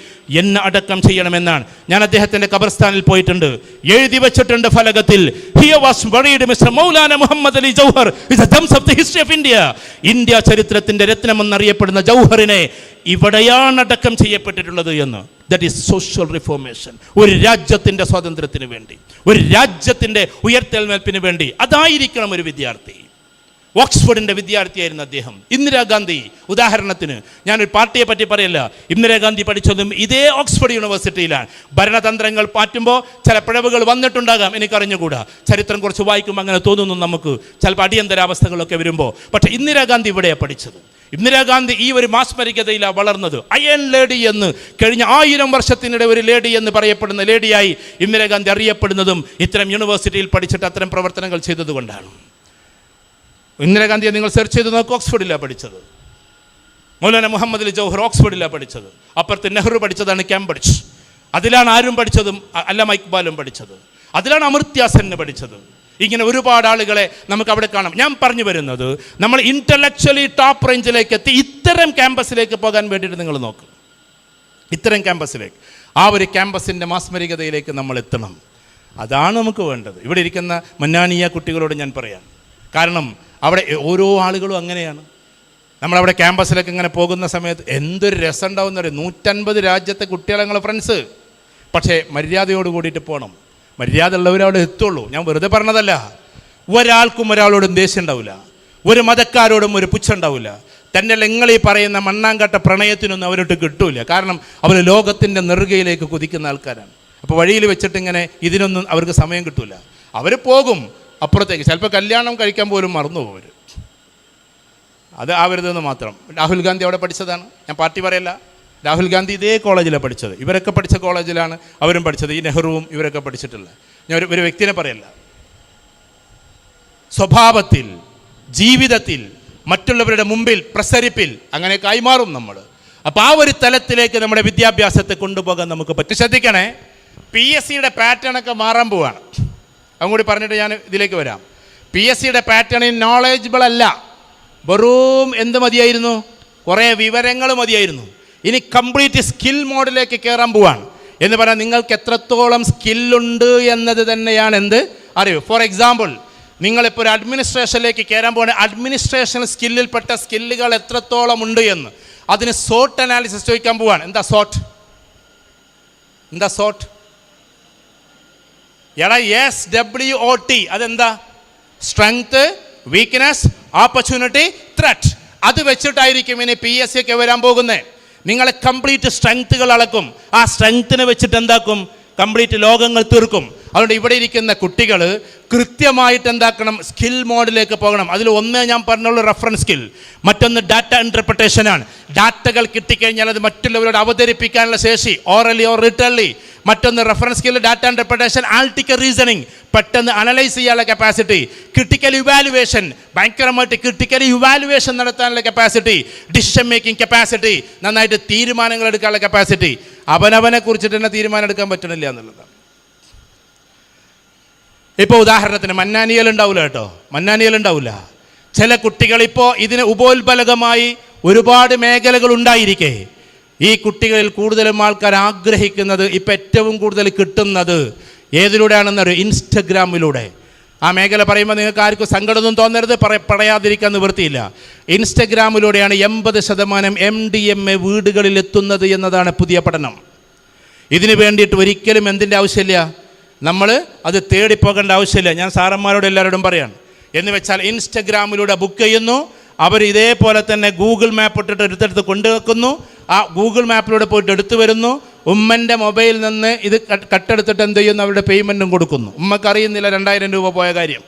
എന്നെ അടക്കം ചെയ്യണമെന്നാണ്. ഞാൻ അദ്ദേഹത്തിൻ്റെ ഖബർസ്ഥാനിൽ പോയിട്ടുണ്ട്. എഴുതി വെച്ചിട്ടുണ്ട് ഫലകത്തിൽ, here was buried Mr. Maulana Muhammad Ali Jauhar is the gems of the history of India. India ചരിത്രത്തിൻ്റെ രത്നമെന്നറിയപ്പെടുന്ന ജൗഹറിനെ ഇവിടെയാണ് അടക്കം ചെയ്യപ്പെട്ടിട്ടുള്ളത് എന്ന്. That is social reformation. ഒരു രാജ്യത്തിൻ്റെ സ്വാതന്ത്ര്യത്തിന് വേണ്ടി, ഒരു രാജ്യത്തിൻ്റെ ഉയർത്തെഴുന്നേൽപ്പിന് വേണ്ടി. അതായിരിക്കണം ഒരു വിദ്യാർത്ഥി. ഓക്സ്ഫോർഡിൻ്റെ വിദ്യാർത്ഥിയായിരുന്നു അദ്ദേഹം. ഇന്ദിരാഗാന്ധി, ഉദാഹരണത്തിന്, ഞാനൊരു പാർട്ടിയെ പറ്റി പറയല്ല, ഇന്ദിരാഗാന്ധി പഠിച്ചതും ഇതേ ഓക്സ്ഫോർഡ് യൂണിവേഴ്സിറ്റിയിലാണ്. ഭരണതന്ത്രങ്ങൾ മാറ്റുമ്പോൾ ചില പിഴവുകൾ വന്നിട്ടുണ്ടാകാം, എനിക്കറിഞ്ഞുകൂടാ. ചരിത്രം കുറച്ച് വായിക്കുമ്പോൾ അങ്ങനെ തോന്നുന്നു നമുക്ക്, ചിലപ്പോൾ അടിയന്തരാവസ്ഥകളൊക്കെ വരുമ്പോൾ. പക്ഷേ ഇന്ദിരാഗാന്ധി ഇവിടെയാണ് പഠിച്ചത്. ഇന്ദിരാഗാന്ധി ഈ ഒരു മാസ്മരികതയിലാണ് വളർന്നത്. അയൺ ലേഡി എന്ന്, കഴിഞ്ഞ 1000 വർഷത്തിനിടെ ഒരു ലേഡി എന്ന് പറയപ്പെടുന്ന ലേഡിയായി ഇന്ദിരാഗാന്ധി അറിയപ്പെടുന്നതും ഇത്തരം യൂണിവേഴ്സിറ്റിയിൽ പഠിച്ചിട്ട് അത്തരം പ്രവർത്തനങ്ങൾ ചെയ്തതുകൊണ്ടാണ്. ഇന്ദിരാഗാന്ധിയെ നിങ്ങൾ സെർച്ച് ചെയ്ത് നോക്കുക, ഓക്സ്ഫോർഡിലാണ് പഠിച്ചത്. മൗലാന മുഹമ്മദ് അലി ജൗഹർ ഓക്സ്ഫോർഡിലാണ് പഠിച്ചത്. അപ്പുറത്ത് നെഹ്റു പഠിച്ചതാണ് കേംബ്രിഡ്ജ്. അതിലാണ് ആരും പഠിച്ചതും, അല്ലാമ ഇക്ബാലും പഠിച്ചത്. അതിലാണ് അമർത്യ സെൻ പഠിച്ചത്. ഇങ്ങനെ ഒരുപാട് ആളുകളെ നമുക്ക് അവിടെ കാണാം. ഞാൻ പറഞ്ഞു വരുന്നത്, നമ്മൾ ഇൻ്റലക്ച്വലി ടോപ്പ് റേഞ്ചിലേക്ക് എത്തി ഇത്തരം ക്യാമ്പസിലേക്ക് പോകാൻ വേണ്ടിയിട്ട് നിങ്ങൾ നോക്കുക. ഇത്തരം ക്യാമ്പസിലേക്ക്, ആ ഒരു ക്യാമ്പസിൻ്റെ മാസ്മരികതയിലേക്ക് നമ്മൾ എത്തണം. അതാണ് നമുക്ക് വേണ്ടത്. ഇവിടെ ഇരിക്കുന്ന മന്നാനിയ കുട്ടികളോട് ഞാൻ പറയാം. കാരണം അവിടെ ഓരോ ആളുകളും അങ്ങനെയാണ്. നമ്മളവിടെ ക്യാമ്പസിലേക്ക് ഇങ്ങനെ പോകുന്ന സമയത്ത് എന്തൊരു രസം ഉണ്ടാവുന്ന, 150 രാജ്യത്തെ കുട്ടികളെ ഞങ്ങൾ ഫ്രണ്ട്സ്. പക്ഷേ മര്യാദയോട് കൂടിയിട്ട് പോകണം. മര്യാദ ഉള്ളവരവിടെ എത്തുള്ളൂ. ഞാൻ വെറുതെ പറഞ്ഞതല്ല. ഒരാൾക്കും ഒരാളോടും ദേഷ്യം ഉണ്ടാവില്ല, ഒരു മതക്കാരോടും ഒരു പുച്ഛം ഉണ്ടാവില്ല. തന്നെ നിങ്ങൾ ഈ പറയുന്ന മണ്ണാങ്കട്ട പ്രണയത്തിനൊന്നും അവരോട്ട് കിട്ടൂല. കാരണം അവർ ലോകത്തിൻ്റെ നെറുകയിലേക്ക് കുതിക്കുന്ന ആൾക്കാരാണ്. അപ്പോൾ വഴിയിൽ വെച്ചിട്ട് ഇങ്ങനെ ഇതിനൊന്നും അവർക്ക് സമയം കിട്ടൂല. അവർ പോകും അപ്പുറത്തേക്ക്, ചിലപ്പോൾ കല്യാണം കഴിക്കാൻ പോലും മറന്നു പോകും അവർ. അത് ആവരുതെന്ന് മാത്രം. രാഹുൽ ഗാന്ധി അവിടെ പഠിച്ചതാണ്, ഞാൻ പാർട്ടി പറയല്ല. രാഹുൽ ഗാന്ധി ഇതേ കോളേജിലാണ് പഠിച്ചത്. ഇവരൊക്കെ പഠിച്ച കോളേജിലാണ് അവരും പഠിച്ചത്. ഈ നെഹ്റുവും ഇവരൊക്കെ പഠിച്ചിട്ടുള്ളത്. ഞാൻ ഒരു വ്യക്തിനെ പറയല്ല. സ്വഭാവത്തിൽ, ജീവിതത്തിൽ, മറ്റുള്ളവരുടെ മുമ്പിൽ, പ്രസരിപ്പിൽ അങ്ങനെ കൈമാറും നമ്മൾ. അപ്പോൾ ആ ഒരു തലത്തിലേക്ക് നമ്മുടെ വിദ്യാഭ്യാസത്തെ കൊണ്ടുപോകാൻ നമുക്ക് പറ്റും. ശ്രദ്ധിക്കണേ, PSCയുടെ പാറ്റേണൊക്കെ മാറാൻ പോവാണ്. അതും കൂടി പറഞ്ഞിട്ട് ഞാൻ ഇതിലേക്ക് വരാം. PSCയുടെ പാറ്റേണിൽ നോളേജബിൾ അല്ല, വെറും എന്ത് മതിയായിരുന്നു, കുറേ വിവരങ്ങൾ മതിയായിരുന്നു. ഇനി കംപ്ലീറ്റ് സ്കിൽ മോഡിലേക്ക് കയറാൻ പോവാണ്. എന്ന് പറഞ്ഞാൽ നിങ്ങൾക്ക് എത്രത്തോളം സ്കില്ലുണ്ട് എന്നത് തന്നെയാണ് എന്ത് അറിവ്. ഫോർ എക്സാമ്പിൾ, നിങ്ങളിപ്പോൾ ഒരു അഡ്മിനിസ്ട്രേഷനിലേക്ക് കയറാൻ പോകുന്ന അഡ്മിനിസ്ട്രേഷൻ സ്കില്ലിൽപ്പെട്ട സ്കില്ലുകൾ എത്രത്തോളം ഉണ്ട് എന്ന് അതിന് സോട്ട് അനാലിസിസ് ചോദിക്കാൻ പോവാണ്. എന്താ സോട്ട്? എടാ SWOT, അതെന്താ? Strength, weakness, opportunity, threat. അത് വെച്ചിട്ടായിരിക്കും ഇനി PSC ഒക്കെ വരാൻ പോകുന്നത്. നിങ്ങളെ കംപ്ലീറ്റ് സ്ട്രെങ്ത്തുകൾ അളക്കും. ആ സ്ട്രെങ്ത്തിനെ വെച്ചിട്ട് എന്താക്കും? കംപ്ലീറ്റ് ലോകങ്ങൾ തീർക്കും. അതുകൊണ്ട് ഇവിടെ ഇരിക്കുന്ന കുട്ടികൾ കൃത്യമായിട്ട് എന്താക്കണം? സ്കിൽ മോഡിലേക്ക് പോകണം. അതിൽ ഒന്ന് ഞാൻ പറഞ്ഞുള്ള റെഫറൻസ് സ്കിൽ, മറ്റൊന്ന് ഡാറ്റ ഇൻ്റർപ്രിട്ടേഷനാണ്. ഡാറ്റകൾ കിട്ടിക്കഴിഞ്ഞാൽ അത് മറ്റുള്ളവരോട് അവതരിപ്പിക്കാനുള്ള ശേഷി, ഓറലി ഓർ റിട്ടേൺലി. മറ്റൊന്ന് റെഫറൻസ് സ്കിൽ, ഡാറ്റ ഇൻ്റർപ്രിട്ടേഷൻ, ആൾട്ടിക്കൽ റീസണിങ്, പെട്ടെന്ന് അനലൈസ് ചെയ്യാനുള്ള കപ്പാസിറ്റി, ക്രിട്ടിക്കൽ ഇവാലുവേഷൻ, ഭയങ്കരമായിട്ട് ക്രിട്ടിക്കൽ ഇവാലുവേഷൻ നടത്താനുള്ള കപ്പാസിറ്റി, ഡിസിഷൻ മേക്കിംഗ് കപ്പാസിറ്റി, നന്നായിട്ട് തീരുമാനങ്ങൾ എടുക്കാനുള്ള കപ്പാസിറ്റി. അവനവനെ കുറിച്ചിട്ട് തന്നെ തീരുമാനം എടുക്കാൻ പറ്റണില്ല എന്നുള്ളതാണ്. ഇപ്പോൾ ഉദാഹരണത്തിന് മന്നാനിയലുണ്ടാവില്ല. ചില കുട്ടികളിപ്പോൾ ഇതിന് ഉപോത്ബലകമായി ഒരുപാട് മേഖലകൾ ഉണ്ടായിരിക്കെ ഈ കുട്ടികളിൽ കൂടുതലും ആൾക്കാർ ആഗ്രഹിക്കുന്നത്, ഇപ്പം ഏറ്റവും കൂടുതൽ കിട്ടുന്നത് ഏതിലൂടെയാണെന്നറിയോ? ഇൻസ്റ്റഗ്രാമിലൂടെ. ആ മേഖല പറയുമ്പോൾ നിങ്ങൾക്ക് ആർക്കും സങ്കടമൊന്നും തോന്നരുത്, പറയാതിരിക്കാൻ നിവൃത്തിയില്ല. ഇൻസ്റ്റഗ്രാമിലൂടെയാണ് 80% MDMA വീടുകളിൽ എത്തുന്നത് എന്നതാണ് പുതിയ പഠനം. ഇതിന് വേണ്ടിയിട്ട് ഒരിക്കലും എന്തിൻ്റെ ആവശ്യമില്ല, നമ്മൾ അത് തേടിപ്പോകേണ്ട ആവശ്യമില്ല. ഞാൻ സാറന്മാരോട് എല്ലാവരോടും പറയാണ്. എന്ന് വെച്ചാൽ ഇൻസ്റ്റഗ്രാമിലൂടെ ബുക്ക് ചെയ്യുന്നു, അവർ ഇതേപോലെ തന്നെ ഗൂഗിൾ മാപ്പ് ഇട്ടിട്ട് എടുത്തെടുത്ത് കൊണ്ടുവെക്കുന്നു. ആ ഗൂഗിൾ മാപ്പിലൂടെ പോയിട്ട് എടുത്തു വരുന്നു. ഉമ്മൻ്റെ മൊബൈലിൽ നിന്ന് ഇത് കട്ടെടുത്തിട്ട് എന്ത് ചെയ്യുന്നു? അവരുടെ പേയ്മെൻറ്റും കൊടുക്കുന്നു. ഉമ്മക്ക് അറിയുന്നില്ല 2000 രൂപ പോയ കാര്യം.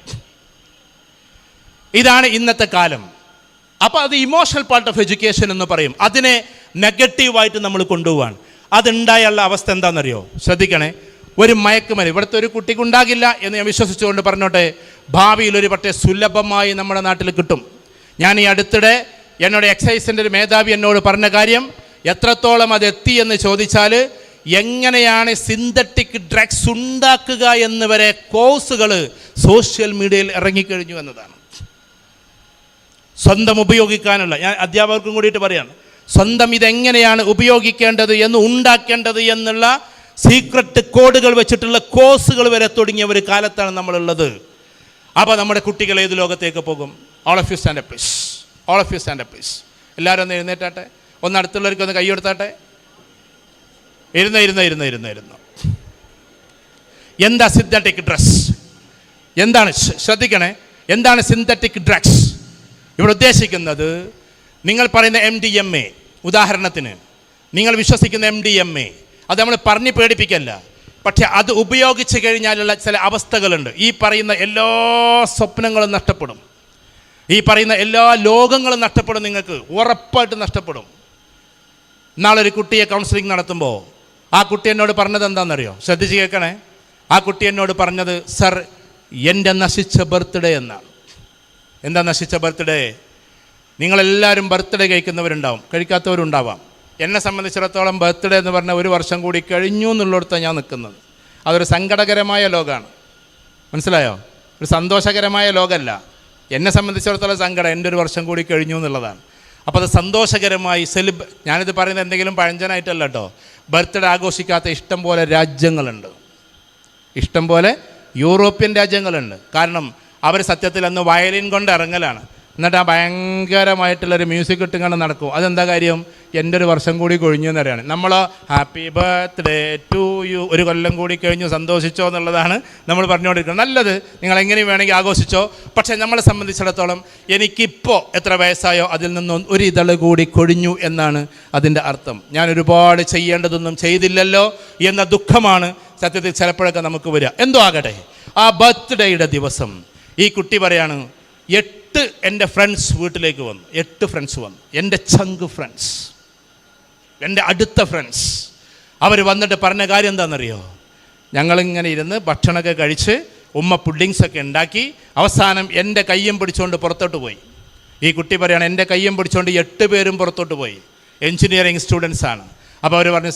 ഇതാണ് ഇന്നത്തെ കാലം. അപ്പോൾ അത് ഇമോഷണൽ പാർട്ട് ഓഫ് എഡ്യൂക്കേഷൻ എന്ന് പറയും. അതിനെ നെഗറ്റീവായിട്ട് നമ്മൾ കൊണ്ടുപോവാണ്. അതുണ്ടായുള്ള അവസ്ഥ എന്താണെന്നറിയോ? ശ്രദ്ധിക്കണേ. ഒരു മയക്കുമരുന്ന് ഇവിടുത്തെ ഒരു കുട്ടിക്ക് ഉണ്ടാകില്ല എന്ന് ഞാൻ വിശ്വസിച്ചുകൊണ്ട് പറഞ്ഞോട്ടെ, ഭാവിയിൽ ഒരു പക്ഷേ സുലഭമായി നമ്മുടെ നാട്ടിൽ കിട്ടും. ഞാൻ ഈ അടുത്തിടെ എന്നോട് എക്സൈസിൻ്റെ ഒരു മേധാവി എന്നോട് പറഞ്ഞ കാര്യം, എത്രത്തോളം അത് എത്തി എന്ന് ചോദിച്ചാൽ, എങ്ങനെയാണ് സിന്തറ്റിക് ഡ്രഗ്സ് ഉണ്ടാക്കുക എന്ന് വരെ കോഴ്സുകൾ സോഷ്യൽ മീഡിയയിൽ ഇറങ്ങിക്കഴിഞ്ഞു എന്നതാണ്. സ്വന്തം ഉപയോഗിക്കാനുള്ള, ഞാൻ അധ്യാപകർക്കും കൂടിയിട്ട് പറയാണ്, സ്വന്തം ഇതെങ്ങനെയാണ് ഉപയോഗിക്കേണ്ടത് എന്ന് ഉണ്ടാക്കേണ്ടത് എന്നുള്ള സീക്രട്ട് കോഡുകൾ വെച്ചിട്ടുള്ള കോഴ്സുകൾ വരെ തുടങ്ങിയ ഒരു കാലത്താണ് നമ്മളുള്ളത്. അപ്പോൾ നമ്മുടെ കുട്ടികൾ ഏത് ലോകത്തേക്ക് പോകും? All of you stand up please. എല്ലാവരും ഒന്ന് എഴുന്നേറ്റാട്ടെ. ഒന്ന് അടുത്തുള്ളവർക്ക് ഒന്ന് കൈ കൊടുത്താട്ടെ. ഇരുന്നു. എന്താ സിന്തറ്റിക് ഡ്രഗ്സ്? എന്താണ്? ശ്രദ്ധിക്കണേ. എന്താണ് സിന്തറ്റിക് ഡ്രഗ്സ്? ഇവിടെ ഉദ്ദേശിക്കുന്നത്, നിങ്ങൾ പറയുന്ന MDMA, ഉദാഹരണത്തിന് നിങ്ങൾ വിശ്വസിക്കുന്ന MDMA, അത് നമ്മൾ പറഞ്ഞ് പേടിപ്പിക്കല്ല. പക്ഷെ അത് ഉപയോഗിച്ച് കഴിഞ്ഞാലുള്ള ചില അവസ്ഥകളുണ്ട്. ഈ പറയുന്ന എല്ലാ സ്വപ്നങ്ങളും നഷ്ടപ്പെടും. ഈ പറയുന്ന എല്ലാ ലോകങ്ങളും നഷ്ടപ്പെടും. നിങ്ങൾക്ക് ഉറപ്പായിട്ട് നഷ്ടപ്പെടും. നാളൊരു കുട്ടിയെ കൗൺസിലിംഗ് നടത്തുമ്പോൾ ആ കുട്ടി എന്നോട് പറഞ്ഞത് എന്താണെന്നറിയോ? ശ്രദ്ധിച്ച് കേൾക്കണേ. ആ കുട്ടി എന്നോട് പറഞ്ഞത്, സർ, എൻ്റെ നശിച്ച ബർത്ത്ഡേ എന്നാണ്. എന്താ നശിച്ച ബർത്ത്ഡേ? നിങ്ങളെല്ലാവരും ബർത്ത്ഡേ കഴിക്കുന്നവരുണ്ടാവും, കഴിക്കാത്തവരുണ്ടാവാം. എന്നെ സംബന്ധിച്ചിടത്തോളം ബർത്ത്ഡേ എന്ന് പറഞ്ഞാൽ 1 വർഷം കൂടി കഴിഞ്ഞു എന്നുള്ളിടത്താണ് ഞാൻ നിൽക്കുന്നത്. അതൊരു സങ്കടകരമായ ലോകമാണ്. മനസ്സിലായോ? ഒരു സന്തോഷകരമായ ലോകമല്ല. എന്നെ സംബന്ധിച്ചിടത്തോളം സങ്കടം എൻ്റെ 1 വർഷം കൂടി കഴിഞ്ഞു എന്നുള്ളതാണ്. അപ്പോൾ അത് സന്തോഷകരമായി ഞാനിത് പറയുന്നത് എന്തെങ്കിലും പഴഞ്ചനായിട്ടല്ല കേട്ടോ. ബർത്ത്ഡേ ആഘോഷിക്കാത്ത ഇഷ്ടം പോലെ രാജ്യങ്ങളുണ്ട്, ഇഷ്ടം പോലെ യൂറോപ്യൻ രാജ്യങ്ങളുണ്ട്. കാരണം അവർ സത്യത്തിൽ അന്ന് വയലിൻ കൊണ്ട് ഇറങ്ങലാണ്. എന്നിട്ട് ആ ഭയങ്കരമായിട്ടുള്ളൊരു മ്യൂസിക് ഇട്ടുകൊണ്ട് നടക്കും. അതെന്താ കാര്യം? എൻ്റെ 1 വർഷം കൂടി കഴിഞ്ഞു എന്നറിയാണ്. നമ്മൾ ഹാപ്പി ബർത്ത്ഡേ ടു യു, 1 കൊല്ലം കൂടി കഴിഞ്ഞു, സന്തോഷിച്ചോ എന്നുള്ളതാണ് നമ്മൾ പറഞ്ഞുകൊണ്ടിരിക്കുന്നത്. നല്ലത്, നിങ്ങൾ എങ്ങനെയും വേണമെങ്കിൽ ആഘോഷിച്ചോ. പക്ഷേ നമ്മളെ സംബന്ധിച്ചിടത്തോളം എനിക്കിപ്പോൾ എത്ര വയസ്സായോ അതിൽ നിന്നും 1 ഇതള് കൂടി കൊഴിഞ്ഞു എന്നാണ് അതിൻ്റെ അർത്ഥം. ഞാൻ ഒരുപാട് ചെയ്യേണ്ടതൊന്നും ചെയ്തില്ലല്ലോ എന്ന ദുഃഖമാണ് സത്യത്തിൽ ചിലപ്പോഴൊക്കെ നമുക്ക് വരിക. എന്തോ ആകട്ടെ, ആ ബർത്ത്ഡേയുടെ ദിവസം ഈ കുട്ടി പറയാണ്, 8 എൻ്റെ ഫ്രണ്ട്സ് വീട്ടിലേക്ക് വന്നു. 8 ഫ്രണ്ട്സ് വന്നു, എൻ്റെ ചങ്ക് ഫ്രണ്ട്സ്, എൻ്റെ അടുത്ത ഫ്രണ്ട്സ്. അവർ വന്നിട്ട് പറഞ്ഞ കാര്യം എന്താണെന്നറിയോ? ഞങ്ങളിങ്ങനെ ഇരുന്ന് ഭക്ഷണമൊക്കെ കഴിച്ച് ഉമ്മ പുഡിങ്സൊക്കെ ഉണ്ടാക്കി അവസാനം എൻ്റെ കയ്യും പിടിച്ചുകൊണ്ട് പുറത്തോട്ട് പോയി. ഈ കുട്ടി പറയാണ്, എൻ്റെ കയ്യും പിടിച്ചുകൊണ്ട് 8 പേരും പുറത്തോട്ട് പോയി. എൻജിനീയറിങ് സ്റ്റുഡൻസാണ്. അപ്പോൾ അവർ പറഞ്ഞു,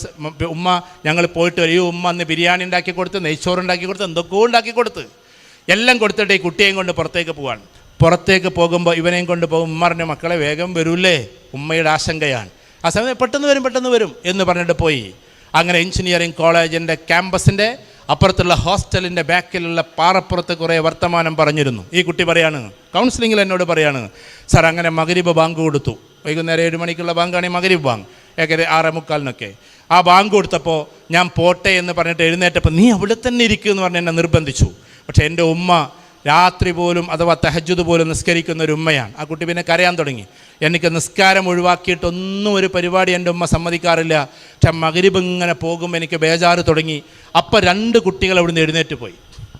ഉമ്മ ഞങ്ങൾ പോയിട്ട് വരും. ഈ ഉമ്മ അന്ന് ബിരിയാണി ഉണ്ടാക്കി കൊടുത്ത്, നെയ്ച്ചോറ് ഉണ്ടാക്കി കൊടുത്ത്, എന്തൊക്കെയോ ഉണ്ടാക്കി കൊടുത്ത് എല്ലാം കൊടുത്തിട്ട് ഈ കുട്ടിയെയും കൊണ്ട് പുറത്തേക്ക് പോവാണ്. പുറത്തേക്ക് പോകുമ്പോൾ ഇവനെയും കൊണ്ട് പോകും. ഉമ്മ പറഞ്ഞ, മക്കളെ വേഗം വരൂല്ലേ, ഉമ്മയുടെ ആശങ്കയാണ്. ആ സമയം പെട്ടെന്ന് വരും എന്ന് പറഞ്ഞിട്ട് പോയി. അങ്ങനെ എഞ്ചിനീയറിംഗ് കോളേജിൻ്റെ ക്യാമ്പസിൻ്റെ അപ്പുറത്തുള്ള ഹോസ്റ്റലിൻ്റെ ബാക്കിലുള്ള പാറപ്പുറത്ത് കുറേ വർത്തമാനം പറഞ്ഞിരുന്നു. ഈ കുട്ടി പറയാണ്, കൗൺസിലിങ്ങിൽ എന്നോട് പറയാണ്, സാർ അങ്ങനെ മഗ്‌രിബ് ബാങ്ക് കൊടുത്തു. വൈകുന്നേരം 7 മണിക്കുള്ള ബാങ്കാണെങ്കിൽ മഗ്‌രിബ് ബാങ്ക്, ഏകദേശം 6:45 ആ ബാങ്ക് കൊടുത്തപ്പോൾ ഞാൻ പോട്ടെ എന്ന് പറഞ്ഞിട്ട് എഴുന്നേറ്റപ്പോൾ, നീ അവിടെ തന്നെ ഇരിക്കുക എന്ന് പറഞ്ഞ് എന്നെ നിർബന്ധിച്ചു. പക്ഷേ എൻ്റെ ഉമ്മ രാത്രി പോലും അഥവാ തഹജ്ജുദ് പോലും നിസ്കരിക്കുന്ന ഒരു ഉമ്മയാണ്. ആ കുട്ടി പിന്നെ കരയാൻ തുടങ്ങി. എനിക്ക് നിസ്കാരം ഒഴിവാക്കിയിട്ടൊന്നും ഒരു പരിപാടി എൻ്റെ ഉമ്മ സമ്മതിക്കാറില്ല. പക്ഷെ മഗ്‌രിബ് ഇങ്ങനെ പോകുമ്പോൾ എനിക്ക് ബേജാറ് തുടങ്ങി. അപ്പോൾ 2 കുട്ടികൾ അവിടുന്ന് എഴുന്നേറ്റ് പോയി.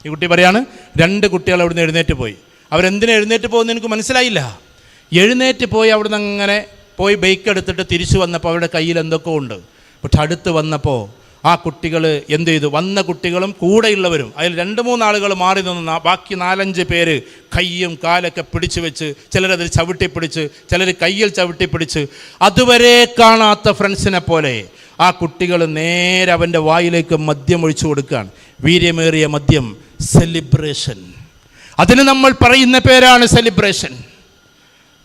ഈ കുട്ടി പറയാണ്, 2 കുട്ടികൾ അവിടുന്ന് എഴുന്നേറ്റ് പോയി. അവരെന്തിനാ എഴുന്നേറ്റ് പോകുന്നത് എനിക്ക് മനസ്സിലായില്ല. എഴുന്നേറ്റ് പോയി അവിടുന്ന് അങ്ങനെ പോയി ബൈക്ക് എടുത്തിട്ട് തിരിച്ചു വന്നപ്പോൾ അവരുടെ കയ്യിൽ എന്തൊക്കെയോ ഉണ്ട്. പക്ഷെ അടുത്ത് വന്നപ്പോൾ ആ കുട്ടികൾ എന്ത് ചെയ്തു? വന്ന കുട്ടികളും കൂടെയുള്ളവരും, അതിൽ 2-3 ആളുകൾ മാറി നിന്ന് ബാക്കി 4-5 പേര് കയ്യും കാലൊക്കെ പിടിച്ചു വെച്ച്, ചിലരതിൽ ചവിട്ടിപ്പിടിച്ച്, ചിലർ കയ്യിൽ ചവിട്ടിപ്പിടിച്ച്, അതുവരെ കാണാത്ത ഫ്രണ്ട്സിനെ പോലെ ആ കുട്ടികൾ നേരെ അവൻ്റെ വായിലേക്ക് മദ്യം ഒഴിച്ചു കൊടുക്കുകയാണ്. വീര്യമേറിയ മദ്യം, സെലിബ്രേഷൻ. അതിന് നമ്മൾ പറയുന്ന പേരാണ് സെലിബ്രേഷൻ.